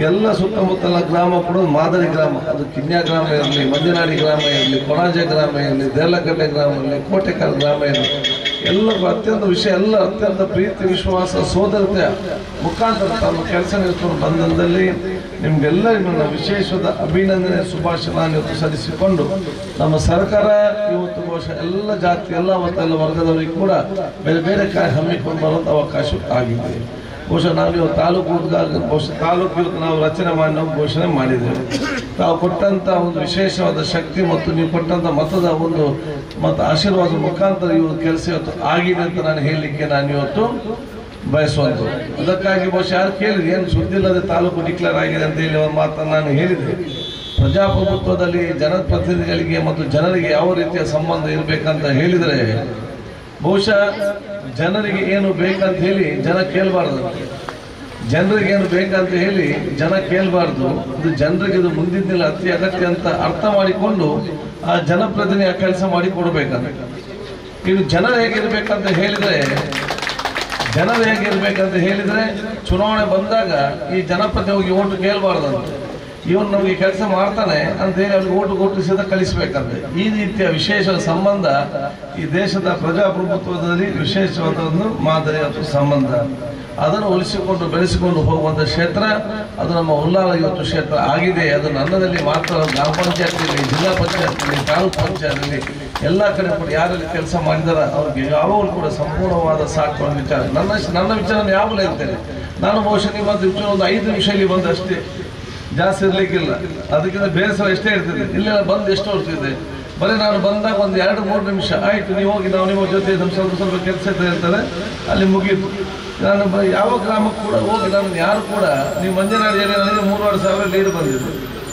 ಎಲ್ಲ ಸುತ್ತಮುತ್ತಲ ಗ್ರಾಮ ಕೂಡ ಮಾದರಿ ಗ್ರಾಮ, ಅದು ಕಿನ್ಯಾ ಗ್ರಾಮ ಇರಲಿ, ಮಂಜನಾಡಿ ಗ್ರಾಮ ಇರಲಿ, ಕೊಣಾಜೆ ಗ್ರಾಮ ಇರಲಿ, ದೇರ್ಲಕಟ್ಟೆ ಗ್ರಾಮ ಇರಲಿ, ಕೋಟೆಕಲ್ ಗ್ರಾಮ ಇರಲಿ, ಎಲ್ಲರೂ ಅತ್ಯಂತ ವಿಷಯ ಎಲ್ಲ ಅತ್ಯಂತ ಪ್ರೀತಿ ವಿಶ್ವಾಸ ಸೋದರತೆಯ ಮುಖಾಂತರ ತಮ್ಮ ಕೆಲಸ ನಿರ್ವಹಿಸಿಕೊಂಡು ಬಂದಲ್ಲಿ ನಿಮ್ಗೆಲ್ಲರಿಗೂ ನನ್ನ ವಿಶೇಷವಾದ ಅಭಿನಂದನೆ ಶುಭಾಶಯ ಇವತ್ತು ಸಲ್ಲಿಸಿಕೊಂಡು ನಮ್ಮ ಸರ್ಕಾರ ಇವತ್ತು ಬಹುಶಃ ಎಲ್ಲ ಜಾತಿ ಎಲ್ಲ ಮತ್ತು ಎಲ್ಲ ವರ್ಗದವರಿಗೆ ಕೂಡ ಬೇರೆ ಬೇರೆ ಕಾರ್ಯ ಹಮ್ಮಿಕೊಂಡು ಬರುವಂಥ ಅವಕಾಶ ಆಗಿದೆ. ಬಹುಶಃ ನಾವು ಇವತ್ತು ತಾಲೂಕು ಬಹುಶಃ ತಾಲೂಕು ಇವತ್ತು ನಾವು ರಚನೆ ಮಾಡಿ ನಾವು ಘೋಷಣೆ ಮಾಡಿದ್ದೇವೆ. ತಾವು ಕೊಟ್ಟಂಥ ಒಂದು ವಿಶೇಷವಾದ ಶಕ್ತಿ ಮತ್ತು ನೀವು ಕೊಟ್ಟಂಥ ಮತದ ಒಂದು ಮತ್ತು ಆಶೀರ್ವಾದ ಮುಖಾಂತರ ಇವತ್ತು ಕೆಲಸ ಇವತ್ತು ಆಗಿದೆ ಅಂತ ನಾನು ಹೇಳಲಿಕ್ಕೆ ನಾನು ಇವತ್ತು ಬಯಸುವಂಥದ್ದು. ಅದಕ್ಕಾಗಿ ಬಹುಶಃ ಯಾರು ಕೇಳಿದ್ರಿ ಏನು ಸುದ್ದಿ ಇಲ್ಲದೆ ತಾಲೂಕು ಡಿಕ್ಲೇರ್ ಆಗಿದೆ ಅಂತ ಹೇಳಿ ಒಂದು ಮಾತನ್ನು ನಾನು ಹೇಳಿದೆ. ಪ್ರಜಾಪ್ರಭುತ್ವದಲ್ಲಿ ಜನಪ್ರತಿನಿಧಿಗಳಿಗೆ ಮತ್ತು ಜನರಿಗೆ ಯಾವ ರೀತಿಯ ಸಂಬಂಧ ಇರಬೇಕಂತ ಹೇಳಿದರೆ ಬಹುಶಃ ಜನರಿಗೆ ಏನು ಬೇಕಂತ ಹೇಳಿ ಜನ ಕೇಳಬಾರ್ದು, ಜನರಿಗೆ ಏನು ಬೇಕಂತ ಹೇಳಿ ಜನ ಕೇಳಬಾರ್ದು. ಇದು ಜನರಿಗೆ ಇದು ಮುಂದಿನ ದಿನ ಅತಿ ಅಗತ್ಯ ಅಂತ ಅರ್ಥ ಮಾಡಿಕೊಂಡು ಆ ಜನಪ್ರತಿನಿಧಿ ಆ ಕೆಲಸ ಮಾಡಿ ಕೊಡಬೇಕಂತ. ಇನ್ನು ಜನರು ಹೇಗಿರ್ಬೇಕಂತ ಹೇಳಿದರೆ ಚುನಾವಣೆ ಬಂದಾಗ ಈ ಜನಪ್ರತಿನಿಧಿ ಹೋಗಿ ಓಟು ಕೇಳಬಾರ್ದಂತ, ಇವನು ನಮಗೆ ಕೆಲಸ ಮಾಡ್ತಾನೆ ಅಂತ ಹೇಳಿ ಅವ್ರಿಗೆ ಓಟು ಕೊಟ್ಟು ಸೀದಾ ಕಳಿಸ್ಬೇಕಂತೆ. ಈ ರೀತಿಯ ವಿಶೇಷ ಸಂಬಂಧ ಈ ದೇಶದ ಪ್ರಜಾಪ್ರಭುತ್ವದಲ್ಲಿ ವಿಶೇಷವಾದ ಒಂದು ಮಾದರಿ ಅಥವಾ ಸಂಬಂಧ ಅದನ್ನು ಉಳಿಸಿಕೊಂಡು ಬೆಳೆಸಿಕೊಂಡು ಹೋಗುವಂಥ ಕ್ಷೇತ್ರ ಅದು ನಮ್ಮ ಉಲ್ಲಾಲ ಇವತ್ತು ಕ್ಷೇತ್ರ ಆಗಿದೆ. ಅದು ನನ್ನದಲ್ಲಿ ಮಾತ್ರ ಗ್ರಾಮ ಪಂಚಾಯತಿಯಲ್ಲಿ, ಜಿಲ್ಲಾ ಪಂಚಾಯತಿಯಲ್ಲಿ, ತಾಲೂಕು ಪಂಚಾಯತಿಯಲ್ಲಿ ಎಲ್ಲ ಕಡೆ ಕೂಡ ಯಾರಲ್ಲಿ ಕೆಲಸ ಮಾಡಿದಾರ ಅವ್ರಿಗೆ ಯಾವಾಗಲೂ ಕೂಡ ಸಂಪೂರ್ಣವಾದ ಸಾಕು ವಿಚಾರ ನನ್ನ ವಿಚಾರ ಯಾವಾಗಲೂ ಇರ್ತೇನೆ. ನಾನು ಬಹುಶಃ ನಿಮ್ಮ ವಿಚಾರ ಒಂದು 5 ನಿಮಿಷ ಇಲ್ಲಿ ಬಂದು ಅಷ್ಟೇ, ಜಾಸ್ತಿ ಇರಲಿಕ್ಕಿಲ್ಲ. ಅದಕ್ಕಿಂತ ಬೇರೆ ಸಲ ಎಷ್ಟೇ ಇರ್ತಿದೆ, ಇಲ್ಲೆಲ್ಲ ಬಂದು ಎಷ್ಟು ಹೊರ್ತಿದೆ. ಬರೀ ನಾನು ಬಂದಾಗ ಒಂದು 2-3 ನಿಮಿಷ ಆಯಿತು, ನೀವು ಹೋಗಿ ನಾವು ನಿಮ್ಮ ಜೊತೆ ಸ್ವಲ್ಪ ಕೆಲಸ ಇರ್ತಾರೆ ಅಲ್ಲಿ ಮುಗೀತು. ನಾನು ಯಾವ ಗ್ರಾಮಕ್ಕೆ ಕೂಡ ಹೋಗಿ ನಾನು ಯಾರು ಕೂಡ ನೀವು ಮಂಜನಾಡಿಯಲ್ಲಿ ನನಗೆ 3,500 ಲೀಡ್ ಬಂದಿದ್ದು.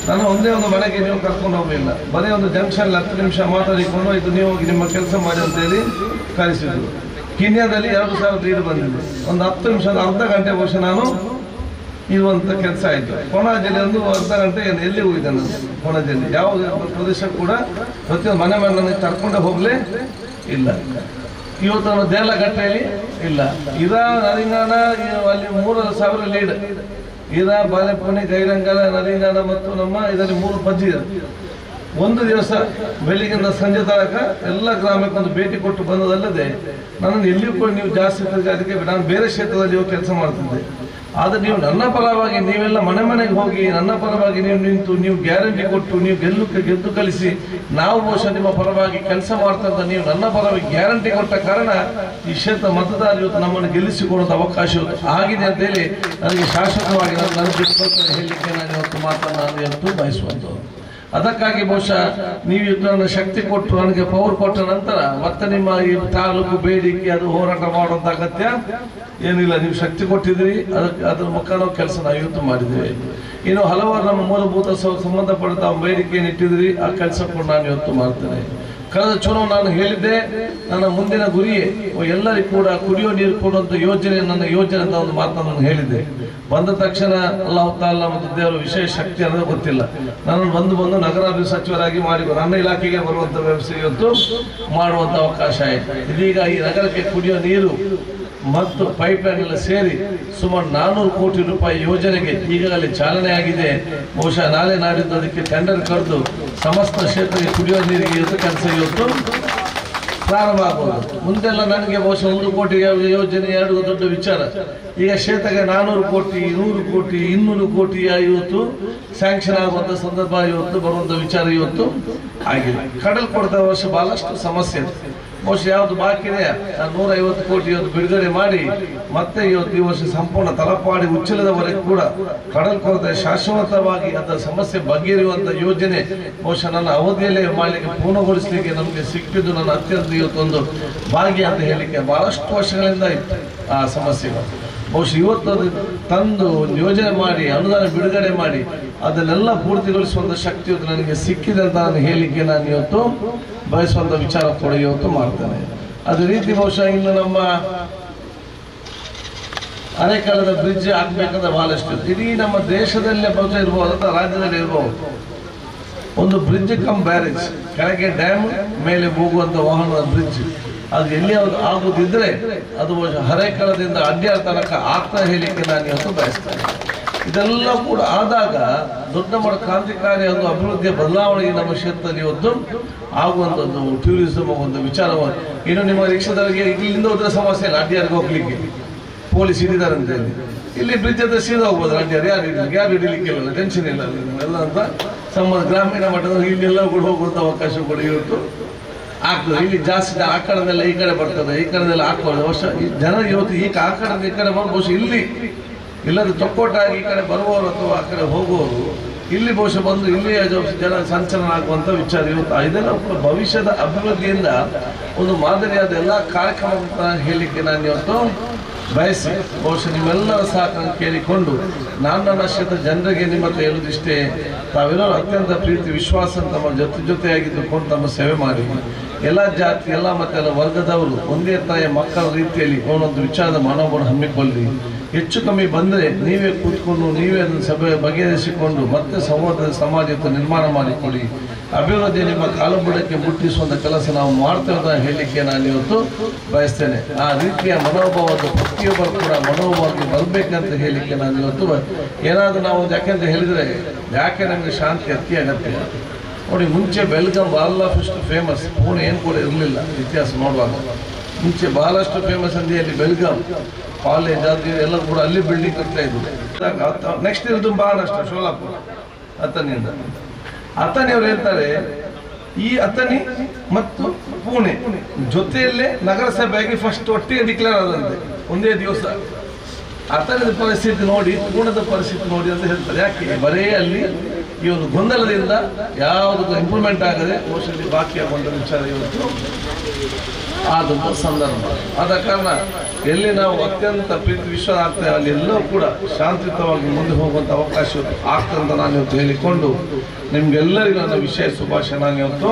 ನಾನು ಒಂದೇ ಒಂದು ಮನೆಗೆ ನೀವು ಕರ್ಕೊಂಡು ಹೋಗಲಿಲ್ಲ, ಬರೀ ಒಂದು ಜಂಕ್ಷನ್ 10 ನಿಮಿಷ ಮಾತಾಡಿಕೊಂಡು ಇದು ನೀವು ಹೋಗಿ ನಿಮ್ಮ ಕೆಲಸ ಮಾಡಿ ಅಂತೇಳಿ ಕಳಿಸಿದ್ರು. ಕಿನ್ಯಾದಲ್ಲಿ 2,000 ಲೀಡ್ ಬಂದಿದ್ದು, ಒಂದು 10 ನಿಮಿಷ ಅರ್ಧ ಗಂಟೆ ಬಹುಶಃ ನಾನು ಇರುವಂಥ ಕೆಲಸ ಆಯಿತು. ಕೊಣಾಜಲ್ಲಿ ಒಂದು ಅರ್ಧ ಗಂಟೆ ಎಲ್ಲಿ ಹೋಗಿದ್ದೆ ನಾನು. ಕೊಣಾಜಲ್ಲಿ ಯಾವ ಪ್ರದೇಶ ಕೂಡ ಪ್ರತಿಯೊಂದು ಮನೆ ನನಗೆ ಕರ್ಕೊಂಡೆ ಹೋಗಲೇ ಇಲ್ಲ. ಇವತ್ತು ನಾನು ದೇರ್ಲಕಟ್ಟೆಯಲ್ಲಿ ಇಲ್ಲ, ಇರಾ ನರಿಂಗಾನ ಅಲ್ಲಿ 3,000 ಲೀಡ್, ಇರಾ ಬಾಲೆಪುಣಿ, ಗೈರಂಗಲ, ನರಿಂಗಾನ ಮತ್ತು ನಮ್ಮ ಇದರಲ್ಲಿ 3 ಪಂಚಿ ಇದೆ. ಒಂದು ದಿವಸ ಬೆಳಿಗ್ಗೆಯಿಂದ ಸಂಜೆ ತನಕ ಎಲ್ಲ ಗ್ರಾಮಕ್ಕೊಂದು ಭೇಟಿ ಕೊಟ್ಟು ಬಂದದಲ್ಲದೆ ನನ್ನನ್ನು ಎಲ್ಲಿಯೂ ಕೂಡ ನೀವು ಜಾಸ್ತಿ ಅದಕ್ಕೆ ನಾನು ಬೇರೆ ಕ್ಷೇತ್ರದಲ್ಲಿ ಕೆಲಸ ಮಾಡ್ತಿದ್ದೆ. ಆದರೆ ನೀವು ನನ್ನ ಪರವಾಗಿ ನೀವೆಲ್ಲ ಮನೆಗೆ ಹೋಗಿ ನನ್ನ ಪರವಾಗಿ ನೀವು ನಿಂತು ನೀವು ಗ್ಯಾರಂಟಿ ಕೊಟ್ಟು ನೀವು ಗೆದ್ದು ಕಳಿಸಿ ನಾವು ಬಹುಶಃ ನಿಮ್ಮ ಪರವಾಗಿ ಕೆಲಸ ಮಾಡ್ತಾ ನೀವು ನನ್ನ ಪರವಾಗಿ ಗ್ಯಾರಂಟಿ ಕೊಟ್ಟ ಕಾರಣ ಈ ಕ್ಷೇತ್ರ ಮತದಾರರು ಇವತ್ತು ನಮ್ಮನ್ನು ಗೆಲ್ಲಿಸಿಕೊಳ್ಳುವಂಥ ಅವಕಾಶ ಆಗಿದೆ ಅಂತೇಳಿ ನನಗೆ ಶಾಶ್ವತವಾಗಿ ನಾನು ಹೇಳಲಿಕ್ಕೆ ನಾನು ಇವತ್ತು ಮಾತನ್ನು ನಾನು ಇವತ್ತು ಬಯಸುವಂಥದ್ದು. ಅದಕ್ಕಾಗಿ ಬಹುಶಃ ನೀವು ನನ್ನ ಶಕ್ತಿ ಕೊಟ್ಟು ನನಗೆ ಪವರ್ ಕೊಟ್ಟ ನಂತರ ಮತ್ತೆ ನಿಮ್ಮ ಈ ತಾಲೂಕು ಬೇಡಿಕೆ ಅದು ಹೋರಾಟ ಮಾಡುವಂತ ಅಗತ್ಯ ಏನಿಲ್ಲ. ನೀವು ಶಕ್ತಿ ಕೊಟ್ಟಿದ್ದೀರಿ, ಅದ್ರ ಮುಖಾಂತರ ಕೆಲಸ ನಾವು ಇವತ್ತು ಮಾಡಿದ್ದೀವಿ. ಇನ್ನು ಹಲವಾರು ನಮ್ಮ ಮೂಲಭೂತ ಸಂಬಂಧಪಟ್ಟ ಬೇಡಿಕೆಯನ್ನು ಇಟ್ಟಿದ್ರಿ, ಆ ಕೆಲಸ ಕೂಡ ನಾನು ಇವತ್ತು ಮಾಡ್ತೇನೆ. ಕಳೆದ ಚುನಾವಣೆ ನಾನು ಹೇಳಿದ್ದೆ, ನನ್ನ ಮುಂದಿನ ಗುರಿಯೇ ಎಲ್ಲರಿಗೂ ಕೂಡ ಕುಡಿಯೋ ನೀರು ಕೊಡುವಂತ ಯೋಜನೆ ನನ್ನ ಯೋಜನೆ ಅಂತ ಒಂದು ಮಾತನ್ನು ಹೇಳಿದ್ದೆ. ಬಂದ ತಕ್ಷಣ ಅಲ್ಲಾಹ್ ತಾಲಾ ಮತ್ತು ದೇವರ ವಿಶೇಷ ಶಕ್ತಿ ಅನ್ನೋದು ಗೊತ್ತಿಲ್ಲ, ನನ್ನನ್ನು ಬಂದು ನಗರಾಭಿವೃದ್ಧಿ ಸಚಿವರಾಗಿ ಮಾಡಿ ನನ್ನ ಇಲಾಖೆಗೆ ಬರುವಂತ ವ್ಯವಸ್ಥೆ ಇವತ್ತು ಮಾಡುವಂತ ಅವಕಾಶ ಆಯಿತು. ಇದೀಗ ಈ ನಗರಕ್ಕೆ ಕುಡಿಯೋ ನೀರು ಮತ್ತು ಪೈಪ್ಲೈನ್ ಎಲ್ಲ ಸೇರಿ ಸುಮಾರು 400 ಕೋಟಿ ರೂಪಾಯಿ ಯೋಜನೆಗೆ ಈಗಾಗಲೇ ಚಾಲನೆ ಆಗಿದೆ. ಬಹುಶಃ ನಾಳೆ ನಾಡಿದ್ದು ಅದಕ್ಕೆ ಟೆಂಡರ್ ಕರೆದು ಸಮಸ್ತ ಕ್ಷೇತ್ರಕ್ಕೆ ಕುಡಿಯುವ ನೀರಿಗೆ ಇವತ್ತು ಕೆಲಸ ಇವತ್ತು ಪ್ರಾರಂಭ ಆಗಬಹುದು. ಮುಂದೆಲ್ಲ ನನಗೆ ಬಹುಶಃ 1 ಕೋಟಿ ಯೋಜನೆ 2 ದೊಡ್ಡ ವಿಚಾರ. ಈಗ ಕ್ಷೇತ್ರಕ್ಕೆ 400 ಕೋಟಿ 100 ಕೋಟಿ 200 ಕೋಟಿ ಇವತ್ತು ಸ್ಯಾಂಕ್ಷನ್ ಆಗುವಂತ ಸಂದರ್ಭ ಇವತ್ತು ಬರುವಂತ ವಿಚಾರ ಇವತ್ತು ಆಗಿದೆ. ಕಡಲ್ ಕೊಡ್ದ ವರ್ಷ ಬಹಳಷ್ಟು ಸಮಸ್ಯೆ ಬಹುಶಃ ಯಾವುದು ಬಾಕಿ ಇದೆ 150 ಕೋಟಿ ಇವತ್ತು ಬಿಡುಗಡೆ ಮಾಡಿ ಮತ್ತೆ ಇವತ್ತು ಈ ವರ್ಷ ಸಂಪೂರ್ಣ ತಲಪಾಡಿ ಉಚ್ಚಲದವರೆಗೂ ಕೂಡ ಕಡಲ್ ಕೊರತೆ ಶಾಶ್ವತವಾಗಿ ಅದರ ಸಮಸ್ಯೆ ಬಗೆಹರಿಯುವಂತ ಯೋಜನೆ ಬಹುಶಃ ನನ್ನ ಅವಧಿಯಲ್ಲೇ ಮಾಡಲಿಕ್ಕೆ ಪೂರ್ಣಗೊಳಿಸಲಿಕ್ಕೆ ನಮಗೆ ಸಿಕ್ಕಿದ್ದು ನನ್ನ ಅತ್ಯಂತ ಇವತ್ತೊಂದು ಭಾಗ್ಯ ಅಂತ ಹೇಳಲಿಕ್ಕೆ. ಬಹಳಷ್ಟು ವರ್ಷಗಳಿಂದ ಇತ್ತು ಆ ಸಮಸ್ಯೆಗಳು. ಬಹುಶಃ ಇವತ್ತು ತಂದು ಯೋಜನೆ ಮಾಡಿ ಅನುದಾನ ಬಿಡುಗಡೆ ಮಾಡಿ ಅದನ್ನೆಲ್ಲ ಪೂರ್ತಿಗೊಳಿಸುವಂತ ಶಕ್ತಿ ಇವತ್ತು ನನಗೆ ಸಿಕ್ಕಿದೆ ಅಂತ ನಾನು ಹೇಳಲಿಕ್ಕೆ ನಾನು ಇವತ್ತು ಬಯಸುವಂತ ವಿಚಾರ ಕೂಡ ಇವತ್ತು ಮಾಡ್ತೇನೆ. ಅದೇ ರೀತಿ ಬಹುಶಃ ಇನ್ನು ನಮ್ಮ ಅರೆಕಾಲದ ಬ್ರಿಡ್ಜ್ ಆಗ್ಬೇಕಂದ್ರೆ ಬಹಳಷ್ಟು ಇಡೀ ನಮ್ಮ ದೇಶದಲ್ಲೇ ಬಹುಶಃ ಇರ್ಬೋದು ಅಥವಾ ರಾಜ್ಯದಲ್ಲಿ ಇರ್ಬೋದು. ಒಂದು ಬ್ರಿಡ್ಜ್ ಕಮ್ ಬ್ಯಾರೇಜ್, ಕೆಳಗೆ ಡ್ಯಾಮ್ ಮೇಲೆ ಹೋಗುವಂತ ವಾಹನದ ಬ್ರಿಡ್ಜ್, ಅದು ಎಲ್ಲಿ ಆಗುದಿದ್ರೆ ಅದು ಹರೇಕಳದಿಂದ ಅಡ್ಯಾರ ತನಕ ಆಗ್ತಾ ಹೇಳಲಿಕ್ಕೆ ನಾನು ಇವತ್ತು ಬಯಸ್ತೇನೆ. ಇದೆಲ್ಲ ಕೂಡ ಆದಾಗ ದೊಡ್ಡ ಮಟ್ಟ ಕ್ರಾಂತಿಕಾರಿ ಒಂದು ಅಭಿವೃದ್ಧಿಯ ಬದಲಾವಣೆ ನಮ್ಮ ಕ್ಷೇತ್ರದಲ್ಲಿ ಇವತ್ತು ಆಗುವಂಥದ್ದು ಟೂರಿಸಂ ಒಂದು ವಿಚಾರವಾಗಿ. ಇನ್ನು ನಿಮ್ಮ ರಿಕ್ಷಾದವರಿಗೆ ಇಲ್ಲಿಂದ ಹೋದ್ರೆ ಸಮಸ್ಯೆ ಇಲ್ಲ, ಅಡ್ಯಾರಿಗೆ ಹೋಗ್ಲಿಕ್ಕೆ ಪೊಲೀಸ್ ಹಿಡಿದಾರೆ ಅಂತ ಹೇಳಿ ಇಲ್ಲಿ ಬ್ರಿಡ್ಜ್ ಹತ್ರ ಸೀದಾ ಹೋಗ್ಬೋದು. ಅಡ್ಯಾರು ಯಾರು ಹಿಡಿಲಿಕ್ಕಿಲ್ಲ, ಟೆನ್ಷನ್ ಇಲ್ಲ ಎಲ್ಲ ಅಂತ ಸಂಬಂಧ ಗ್ರಾಮೀಣ ಮಟ್ಟದಲ್ಲಿ ಇಲ್ಲೆಲ್ಲ ಕೂಡ ಹೋಗುವಂಥ ಅವಕಾಶ ಕೂಡ ಇವತ್ತು ಆಗ್ತದೆ. ಇಲ್ಲಿ ಜಾಸ್ತಿ ಆ ಕಡೆದೆಲ್ಲ ಈ ಕಡೆ ಬರ್ತದೆ, ಈ ಕಡೆದೆಲ್ಲ ಹಾಕೋದು ವರ್ಷ ಜನ ಇವತ್ತು ಆ ಕಡೆ ಈ ಕಡೆ ಬರೋ ಬಹುಶಃ ಇಲ್ಲಿ ಇಲ್ಲದ ಚೊಕ್ಕೋಟಾಗಿ ಈ ಕಡೆ ಬರುವವರು ಅಥವಾ ಆ ಕಡೆ ಹೋಗುವವರು ಇಲ್ಲಿ ಬಹುಶಃ ಬಂದು ಇಲ್ಲಿ ಜನ ಸಂಚಲನ ಆಗುವಂಥ ವಿಚಾರ ಇವತ್ತು. ಇದೆಲ್ಲ ಭವಿಷ್ಯದ ಅಭಿವೃದ್ಧಿಯಿಂದ ಒಂದು ಮಾದರಿಯಾದ ಎಲ್ಲ ಕಾರ್ಯಕ್ರಮ ಹೇಳಲಿಕ್ಕೆ ನಾನು ಇವತ್ತು ಬಯಸಿ ಬಹುಶಃ ನಿಮ್ಮೆಲ್ಲರ ಸಹಕಾರ ಕೇಳಿಕೊಂಡು ನಾನು ನನ್ನ ಕ್ಷೇತ್ರ ಜನರಿಗೆ ನಿಮ್ಮ ಹತ್ರ ಹೇಳುವುದಿಷ್ಟೇ, ತಾವೆಲ್ಲರೂ ಅತ್ಯಂತ ಪ್ರೀತಿ ವಿಶ್ವಾಸ ತಮ್ಮ ಜೊತೆಯಾಗಿದ್ದುಕೊಂಡು ತಮ್ಮ ಸೇವೆ ಮಾಡಿ ಎಲ್ಲ ಜಾತಿ ಎಲ್ಲ ಮತ್ತೆ ಎಲ್ಲ ವರ್ಗದವರು ಒಂದೇ ತಾಯಿಯ ಮಕ್ಕಳ ರೀತಿಯಲ್ಲಿ ಒಂದೊಂದು ವಿಚಾರದ ಮನೋಭಾವ ಹಮ್ಮಿಕೊಳ್ಳಿ. ಹೆಚ್ಚು ಕಮ್ಮಿ ಬಂದರೆ ನೀವೇ ಕೂತ್ಕೊಂಡು ನೀವೇ ಅದನ್ನು ಸಭೆ ಬಗೆಹರಿಸಿಕೊಂಡು ಮತ್ತೆ ಸಹೋದರ ಸಮಾಜದ ನಿರ್ಮಾಣ ಮಾಡಿಕೊಡಿ. ಅಭಿವೃದ್ಧಿ ನಿಮ್ಮ ಕಾಲುಬುಡಕ್ಕೆ ಮುಟ್ಟಿಸುವಂಥ ಕೆಲಸ ನಾವು ಮಾಡ್ತೇವೆ ಅಂತ ಹೇಳಲಿಕ್ಕೆ ನಾನು ಇವತ್ತು ಬಯಸ್ತೇನೆ. ಆ ರೀತಿಯ ಮನೋಭಾವದ ಪ್ರತಿಯೊಬ್ಬರು ಕೂಡ ಮನೋಭಾವಕ್ಕೆ ಬರಬೇಕಂತ ಹೇಳಲಿಕ್ಕೆ ನಾನು ಇವತ್ತು ಏನಾದರೂ ನಾವು ಯಾಕೆಂತ ಹೇಳಿದರೆ ಯಾಕೆ ನಮಗೆ ಶಾಂತಿ ಅತಿ ಅಗತ್ಯ. ನೋಡಿ, ಮುಂಚೆ ಬೆಲ್ಗಾಂ ಬಹಳಷ್ಟು ಫೇಮಸ್, ಪುಣೆ ಏನು ಕೂಡ ಇರಲಿಲ್ಲ ಇತಿಹಾಸ ನೋಡುವಾಗ. ಮುಂಚೆ ಬಹಳಷ್ಟು ಫೇಮಸ್ ಅಂದ್ರೆ ಅಲ್ಲಿ ಬೆಲ್ಗಾಂ ಕಾಲೇಜ್ ಅದು ಎಲ್ಲ ಕೂಡ ಅಲ್ಲಿ ಬಿಲ್ಡಿಂಗ್ ಕಟ್ತಾ ಇದ್ರು. ನೆಕ್ಸ್ಟ್ ಇರೋದು ಮಹಾರಾಷ್ಟ್ರ ಸೋಲಾಪುರ ಅಥಣಿಯಿಂದ. ಅಥಣಿಯವರು ಹೇಳ್ತಾರೆ ಈ ಅಥಣಿ ಮತ್ತು ಪುಣೆ ಜೊತೆಯಲ್ಲೇ ನಗರಸಭೆಯಾಗಿ ಫಸ್ಟ್ ಒಟ್ಟಿಗೆ ಡಿಕ್ಲೇರ್ ಆದಂತೆ ಒಂದೇ ದಿವಸ. ಅಥಣಿದ ಪರಿಸ್ಥಿತಿ ನೋಡಿ ಪುಣೆದ ಪರಿಸ್ಥಿತಿ ನೋಡಿ ಅಂತ ಹೇಳ್ತಾರೆ. ಯಾಕೆ ಬರೇ ಅಲ್ಲಿ ಈ ಒಂದು ಗೊಂದಲದಿಂದ ಯಾವುದಕ್ಕೂ ಇಂಪ್ರೂವ್ಮೆಂಟ್ ಆಗದೆ ಬಹುಶಃ ಬಾಕಿ ಆಗುವಂಥ ವಿಚಾರ ಇವತ್ತು ಆದಂಥ ಸಂದರ್ಭ. ಆದ ಕಾರಣ ಎಲ್ಲಿ ನಾವು ಅತ್ಯಂತ ಪ್ರೀತಿ ವಿಶ್ವಾಸ ಆಗ್ತೇವೆ ಅಲ್ಲಿ ಎಲ್ಲವೂ ಕೂಡ ಶಾಂತಿಯುತವಾಗಿ ಮುಂದೆ ಹೋಗುವಂಥ ಅವಕಾಶ ಆಗ್ತದೆ ಅಂತ ನಾನು ಇವತ್ತು ಹೇಳಿಕೊಂಡು ನಿಮ್ಗೆಲ್ಲರಿಗೂ ನನ್ನ ವಿಶೇಷ ಶುಭಾಶಯ ನಾನು ಇವತ್ತು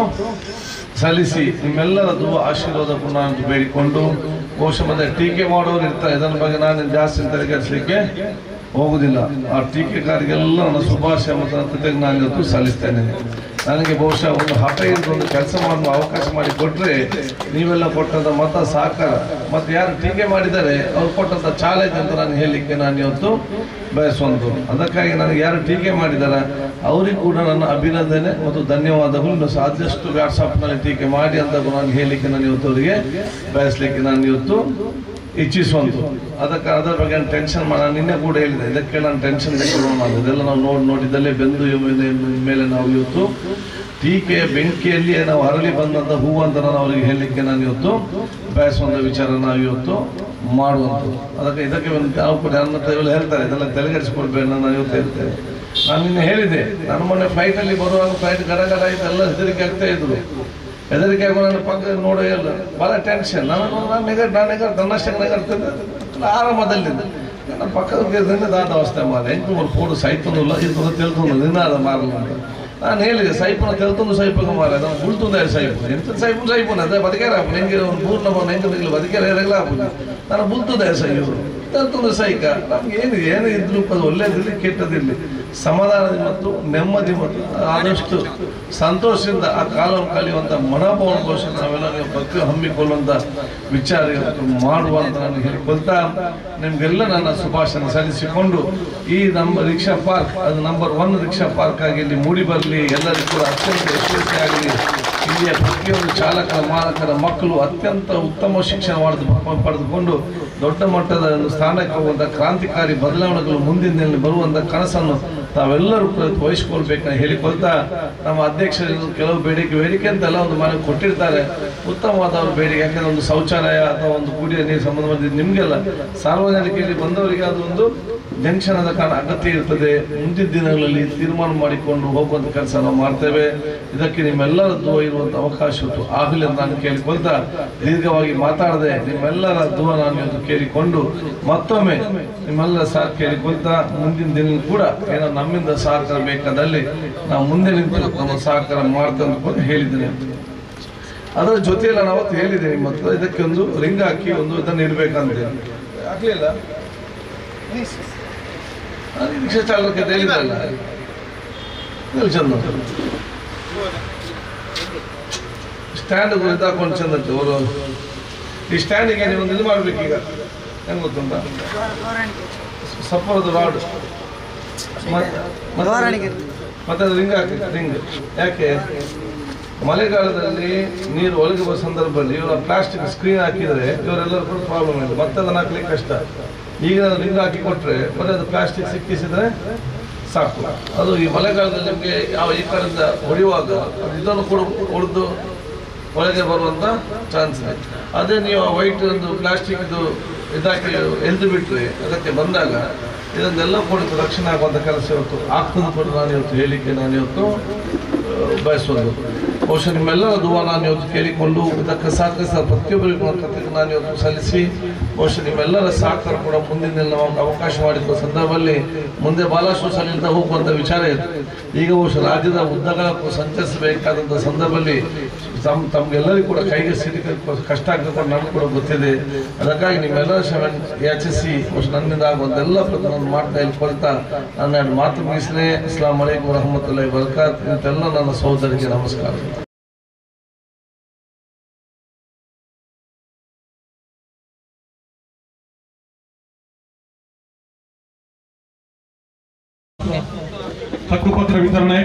ಸಲ್ಲಿಸಿ ನಿಮ್ಮೆಲ್ಲರ ಆಶೀರ್ವಾದ ಪುನಃ ಅಂತ ಬೇಡಿಕೊಂಡು ಬಹುಶಃ ಮತ್ತೆ ಟೀಕೆ ಮಾಡೋರು ಇರ್ತಾರೆ. ಇದರ ಬಗ್ಗೆ ನಾನು ಜಾಸ್ತಿ ತಲೆಕೆಡಿಸಲಿಕ್ಕೆ ಹೋಗುದಿಲ್ಲ. ಆ ಟೀಕೆಗಾರಿಗೆಲ್ಲ ನನ್ನ ಶುಭಾಶಯ ಮತ್ತು ಕೃತಜ್ಞ ನಾನು ಇವತ್ತು ಸಲ್ಲಿಸ್ತೇನೆ. ನನಗೆ ಬಹುಶಃ ಒಂದು ಹಠ ಇದ್ದು ಒಂದು ಕೆಲಸ ಮಾಡುವ ಅವಕಾಶ ಮಾಡಿ ಕೊಟ್ಟರೆ ನೀವೆಲ್ಲ ಕೊಟ್ಟಂಥ ಮತ ಸಹಕಾರ ಮತ್ತು ಯಾರು ಟೀಕೆ ಮಾಡಿದ್ದಾರೆ ಅವ್ರು ಕೊಟ್ಟಂಥ ಚಾಲೆಂಜ್ ಅಂತ ನಾನು ಹೇಳಲಿಕ್ಕೆ ನಾನು ಇವತ್ತು ಬಯಸುವಂಥದ್ದು. ಅದಕ್ಕಾಗಿ ನನಗೆ ಯಾರು ಟೀಕೆ ಮಾಡಿದ್ದಾರೆ ಅವರಿಗೂ ಕೂಡ ನನ್ನ ಅಭಿನಂದನೆ ಮತ್ತು ಧನ್ಯವಾದಗಳು. ಇನ್ನು ಸಾಧ್ಯಷ್ಟು ವಾಟ್ಸಾಪ್ನಲ್ಲಿ ಟೀಕೆ ಮಾಡಿ ಅಂತ ನಾನು ಹೇಳಲಿಕ್ಕೆ ನಾನು ಇವತ್ತು ಅವರಿಗೆ ಬಯಸಲಿಕ್ಕೆ ನಾನು ಇವತ್ತು ಇಚ್ಛಿಸುವಂತು. ಅದರ ಬಗ್ಗೆ ಟೆನ್ಷನ್ ನಾನು ನಿನ್ನೆ ಕೂಡ ಹೇಳಿದೆ, ಇದಕ್ಕೆ ನಾನು ಟೆನ್ಷನ್ ತೆಗೆದುಕೊಳ್ಳೋಣ. ಇದೆಲ್ಲ ನಾವು ನೋಡಿದ್ದಲ್ಲೇ ಬೆಂದು ಮೇಲೆ ನಾವು ಇವತ್ತು ಟೀಕೆಯ ಬೆಂಕಿಯಲ್ಲಿ ನಾವು ಅರಳಿ ಬಂದಂಥ ಹೂವು ಅಂತ ನಾನು ಅವರಿಗೆ ಹೇಳಲಿಕ್ಕೆ ನಾನು ಇವತ್ತು ಬಯಸುವಂಥ ವಿಚಾರ ನಾವು ಇವತ್ತು ಮಾಡುವಂಥದ್ದು. ಇದಕ್ಕೆ ನಾವು ಕೂಡ ನನ್ನ ಹೇಳ್ತಾರೆ ಇದೆಲ್ಲ ತಲೆಗೆಡಿಸಿಕೊಳ್ಬೇಡ ನಾನು ಇವತ್ತು ಹೇಳ್ತೇನೆ. ನಾನು ನಿನ್ನೆ ಹೇಳಿದೆ, ನನ್ನ ಮೊನ್ನೆ ಫ್ಲೈಟಲ್ಲಿ ಬರುವಾಗ ಫ್ಲೈಟ್ ಗಡಗಡ ಆಯ್ತು, ಎಲ್ಲ ಹೆದರಿಕೆ ಆಗ್ತಾ ಇದ್ರು. ಹೆದರಿಕೆ ಆಗೋ ನನ್ನ ಪಕ್ಕದಲ್ಲಿ ನೋಡೋ ಇಲ್ಲ, ಭಾಳ ಟೆನ್ಷನ್. ನಾನು ತನ್ನಷ್ಟಕ್ಕೆ ನೆಗಡ್ತಿದ್ದೆ, ಆರಾಮದಲ್ಲಿದ್ದೆ. ನನ್ನ ಪಕ್ಕದ ದಾದ ಅವಸ್ಥೆ ಮಾರ ಎಂಟು ಮೂರು ಫೋಟೋ ಸೈತನಲ್ಲ ಇದು ತಿಳ್ಕೊಂಡು ನಿನ್ನಾದ ಮಾರಲ್ಲ ಅಂತ ನಾನು ಹೇಳಿದೆ. ಸೈಪನ ತಿಳ್ಕೊಂಡು ಸೈಪಗ ಮಾರ ನಾನು ಬುಳ್ತುಂದ ಸೈಪು ಎಂತ ಸೈಪುನ ಅದೇ ಬದುಕೇರ ಹೆಂಗೆ ಒಂದು ಪೂರ್ಣ ಹೆಂಗೆ ಬದುಕೇರ ಆಗ್ಬೋದು. ನಾನು ಬುಳ್ತುದೆ ಸೈರು ತಿಳ್ಕೊಂಡು ಸೈಕ ನಮ್ಗೆ ಏನು ಇದ್ರು ಅದು ಒಳ್ಳೇದಿರಲಿ ಕೆಟ್ಟದಿರಲಿ, ಸಮಾಧಾನದ ಮತ್ತು ನೆಮ್ಮದಿ ಮತ್ತು ಆದಷ್ಟು ಸಂತೋಷದಿಂದ ಆ ಕಾಲವನ್ನು ಕಳೆಯುವಂಥ ಮನೋಭಾವಗೋಸ್ಕರ ನಾವೆಲ್ಲ ನೀವು ಭಕ್ತಿ ಹಮ್ಮಿಕೊಳ್ಳುವಂಥ ವಿಚಾರ ಮಾಡುವ ಅಂತ ನಾನು ಹೇಳಿಕೊಳ್ತಾ ನಿಮಗೆಲ್ಲ ನನ್ನ ಶುಭಾಶಯ ಸಲ್ಲಿಸಿಕೊಂಡು ಈ ನಮ್ಮ ರಿಕ್ಷಾ ಪಾರ್ಕ್ ಅದು ನಂಬರ್ 1 ರಿಕ್ಷಾ ಪಾರ್ಕ್ ಆಗಿ ಇಲ್ಲಿ ಮೂಡಿ ಬರಲಿ, ಎಲ್ಲರಿಗೂ ಕೂಡ ಅತ್ಯಂತ ಯಶಸ್ವಿಯಾಗಲಿ. ಇಲ್ಲಿಯ ಪ್ರತಿಯೊಂದು ಚಾಲಕರ ಮಾಲಕರ ಮಕ್ಕಳು ಅತ್ಯಂತ ಉತ್ತಮ ಶಿಕ್ಷಣ ಪಡೆದುಕೊಂಡು ದೊಡ್ಡ ಮಟ್ಟದ ಒಂದು ಸ್ಥಾನಕ್ಕೆ ಹೋಗುವಂಥ ಕ್ರಾಂತಿಕಾರಿ ಬದಲಾವಣೆಗಳು ಮುಂದಿನ ಬರುವಂಥ ಕನಸನ್ನು ತಾವೆಲ್ಲರೂ ವಹಿಸಿಕೊಳ್ಬೇಕಂತ ಹೇಳಿಕೊಳ್ತಾ ನಮ್ಮ ಅಧ್ಯಕ್ಷರು ಕೆಲವು ಬೇಡಿಕೆ ಅಂತೆಲ್ಲ ಒಂದು ಮನೆ ಕೊಟ್ಟಿರ್ತಾರೆ, ಉತ್ತಮವಾದ ಒಂದು ಬೇಡಿಕೆ. ಯಾಕಂದ್ರೆ ಒಂದು ಶೌಚಾಲಯ ಅಥವಾ ಒಂದು ಕುಡಿಯ ನೀರು ಸಂಬಂಧಪಟ್ಟ ನಿಮಗೆಲ್ಲ ಸಾರ್ವಜನಿಕರಿಗೆ ಬಂದವರಿಗೆ ಅದು ಒಂದು ಜಂಕ್ಷನ್ ಆದ ಕಾರಣ ಅಗತ್ಯ ಇರ್ತದೆ. ಮುಂದಿನ ದಿನಗಳಲ್ಲಿ ತೀರ್ಮಾನ ಮಾಡಿಕೊಂಡು ಹೋಗುವಂಥ ಕೆಲಸ ನಾವು ಮಾಡ್ತೇವೆ. ಇದಕ್ಕೆ ನಿಮ್ಮೆಲ್ಲರದ್ದು ಇರುವಂಥ ಅವಕಾಶ ಆಗಲಿ ಅಂತ ನಾನು ಕೇಳಿಕೊಳ್ತಾ ದೀರ್ಘವಾಗಿ ಮಾತಾಡದೆ ನಿಮ್ಮೆಲ್ಲರ ದೂರ ನಾನು ಇವತ್ತು ಕೇಳಿಕೊಂಡು ಮತ್ತೊಮ್ಮೆ ನಿಮ್ಮೆಲ್ಲರ ಸಹ ಕೇಳಿಕೊಳ್ತಾ ಮುಂದಿನ ದಿನ ಕೂಡ ಏನೋ ನಮ್ಮಿಂದ ಸಹಕಾರ ಬೇಕಾದಲ್ಲಿ ನಾವು ಮುಂದೆ ನಿಂತು ನಮ್ಮ ಸಹಕಾರ ಮಾಡ್ತೇವೆ ಅಂತ ಹೇಳಿದ್ದೇನೆ. ಅದರ ಜೊತೆಯಲ್ಲಿ ನಾನು ಅವತ್ತು ಹೇಳಿದ್ದೇನೆ ನಿಮ್ಮ ಹತ್ರ ಇದಕ್ಕೆ ಒಂದು ರಿಂಗ್ ಹಾಕಿ ಒಂದು ಇದನ್ನು ಇಡಬೇಕಂತ ಆಗ್ಲಿಲ್ಲ. ರಿಕ್ಷಾ ಚಾಲಕ ಹೇಳಿದಲ್ಲ ಚಂದ ಸ್ಟ್ಯಾಂಡ್ ಇದಾಕೊಂಡು ಚಂದ ಅವರು ಈ ಸ್ಟ್ಯಾಂಡಿಗೆ ನೀವು ಒಂದು ಇದು ಮಾಡ್ಬೇಕೀಗ ಹೆಂಗ್ ಗೊತ್ತುಂಟ ಸಪೋರ್ಟ್ ರಾಡ್ ಮತ್ತೆ ಅದು ರಿಂಗ್ ಹಾಕಿ ರಿಂಗ್. ಯಾಕೆ ಮಳೆಗಾಲದಲ್ಲಿ ನೀರು ಒಳಗೆ ಬರೋ ಸಂದರ್ಭದಲ್ಲಿ ಇವರ ಪ್ಲಾಸ್ಟಿಕ್ ಸ್ಕ್ರೀನ್ ಹಾಕಿದರೆ ಇವರೆಲ್ಲರೂ ಕೂಡ ಪ್ರಾಬ್ಲಮ್ ಇಲ್ಲ, ಮತ್ತೆ ಅದನ್ನು ಹಾಕ್ಲಿಕ್ಕೆ ಕಷ್ಟ. ಈಗ ರಿಂಗ್ ಹಾಕಿ ಕೊಟ್ಟರೆ ಮತ್ತೆ ಅದು ಪ್ಲಾಸ್ಟಿಕ್ ಸಿಕ್ಕಿಸಿದ್ರೆ ಸಾಕು. ಅದು ಈ ಮಳೆಗಾಲದಲ್ಲಿ ನಿಮಗೆ ಯಾವ ಈ ಕಡೆಯಿಂದ ಹೊಡೆಯುವಾಗ ಅದು ಇದನ್ನು ಕೂಡ ಹೊಡೆದು ಒಳಗೆ ಬರುವಂಥ ಚಾನ್ಸ್ ಇದೆ. ಅದೇ ನೀವು ವೈಟ್ ಒಂದು ಪ್ಲಾಸ್ಟಿಕ್ ಇದು ಇದಾಕಿ ಎಲ್ದು ಬಿಟ್ಟರೆ ಅದಕ್ಕೆ ಬಂದಾಗ ಇದನ್ನೆಲ್ಲ ಕೂಡ ರಕ್ಷಣೆ ಆಗುವಂಥ ಕೆಲಸ ಇವತ್ತು ಆಗ್ತದೆ ಕೂಡ ನಾನು ಇವತ್ತು ಹೇಳಿಕೆ ನಾನು ಇವತ್ತು ಬಯಸೋದು. ಬಹುಶಃ ನಿಮ್ಮೆಲ್ಲರ ದುವಾ ನಾನು ಇವತ್ತು ಕೇಳಿಕೊಂಡು ಇದಕ್ಕೆ ಸಹಕರಿಸಿದ ಪ್ರತಿಯೊಬ್ಬರಿಗೂ ನಾನು ಇವತ್ತು ಸಲ್ಲಿಸಿ ಬಹುಶಃ ನಿಮ್ಮೆಲ್ಲರ ಸಹಕಾರ ಕೂಡ ಮುಂದಿನ ನಮಗೆ ಅವಕಾಶ ಮಾಡಿದ ಸಂದರ್ಭದಲ್ಲಿ ಮುಂದೆ ಬಹಳಷ್ಟು ಸಲಿಂದ ಹೋಗುವಂಥ ವಿಚಾರ ಇದೆ. ಈಗ ಬಹುಶಃ ರಾಜ್ಯದ ಉದ್ದಗಲಕ್ಕೂ ಸಂಚರಿಸಬೇಕಾದಂಥ ಸಂದರ್ಭದಲ್ಲಿ ತಮಗೆಲ್ಲರಿಗೂ ಕೂಡ ಕೈಗೆ ಸಿಡಿಕ ಕಷ್ಟ ಆಗ್ತದೆ ನನಗೆ ಕೂಡ ಗೊತ್ತಿದೆ. ಅದಕ್ಕಾಗಿ ನಿಮ್ಮೆಲ್ಲರ ಶ್ರಮ ಯಾಚಿಸಿ ಬಹುಶಃ ನನ್ನಿಂದ ಆಗುವಂತೆಲ್ಲ ನಾನು ಮಾಡ್ತಾ ಇಲ್ಕೊಳ್ತಾ ನನ್ನ ಮಾತು ಮುಗಿಸಲೇ ಅಸ್ಲಾಂ ಅಲೈಕುಂ ವರಹಮತುಲ್ಲಾಹಿ ವಬರಕಾತ್. ಇಂತೆಲ್ಲ ನನ್ನ ಸಹೋದರಿಗೆ ನಮಸ್ಕಾರ.
ಹಕ್ಕುಪತ್ರ ವಿತರಣೆ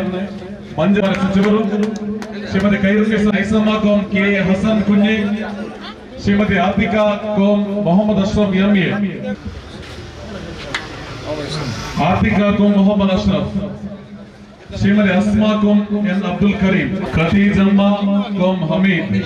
ಮಂಜೂರಾದ ಸಚಿವರು ಶ್ರೀಮತಿ ಖೈರುನ್ನೀಸಾ ಐಸಮ್ಮಾ ಕೋಮ್ ಕೆ ಹಸನ್ ಕುಂಜಿ, ಶ್ರೀಮತಿ ಆತಿಕಾ ಕೋಮ್ ಮೊಹಮ್ಮದ್ ಅಶ್ರಫ್ ಎಂಎ, ಆತಿಕಾ ಕೋಮ್ ಮೊಹಮ್ಮದ್ ಅಶ್ರಫ್, ಶ್ರೀಮತಿ ಅಸ್ಮಾ ಕೋಮ್ ಎನ್ ಅಬ್ದುಲ್ ಕರೀಂ, ಖದೀಜಮ್ಮ ಕೋಮ್ ಹಮೀದ್.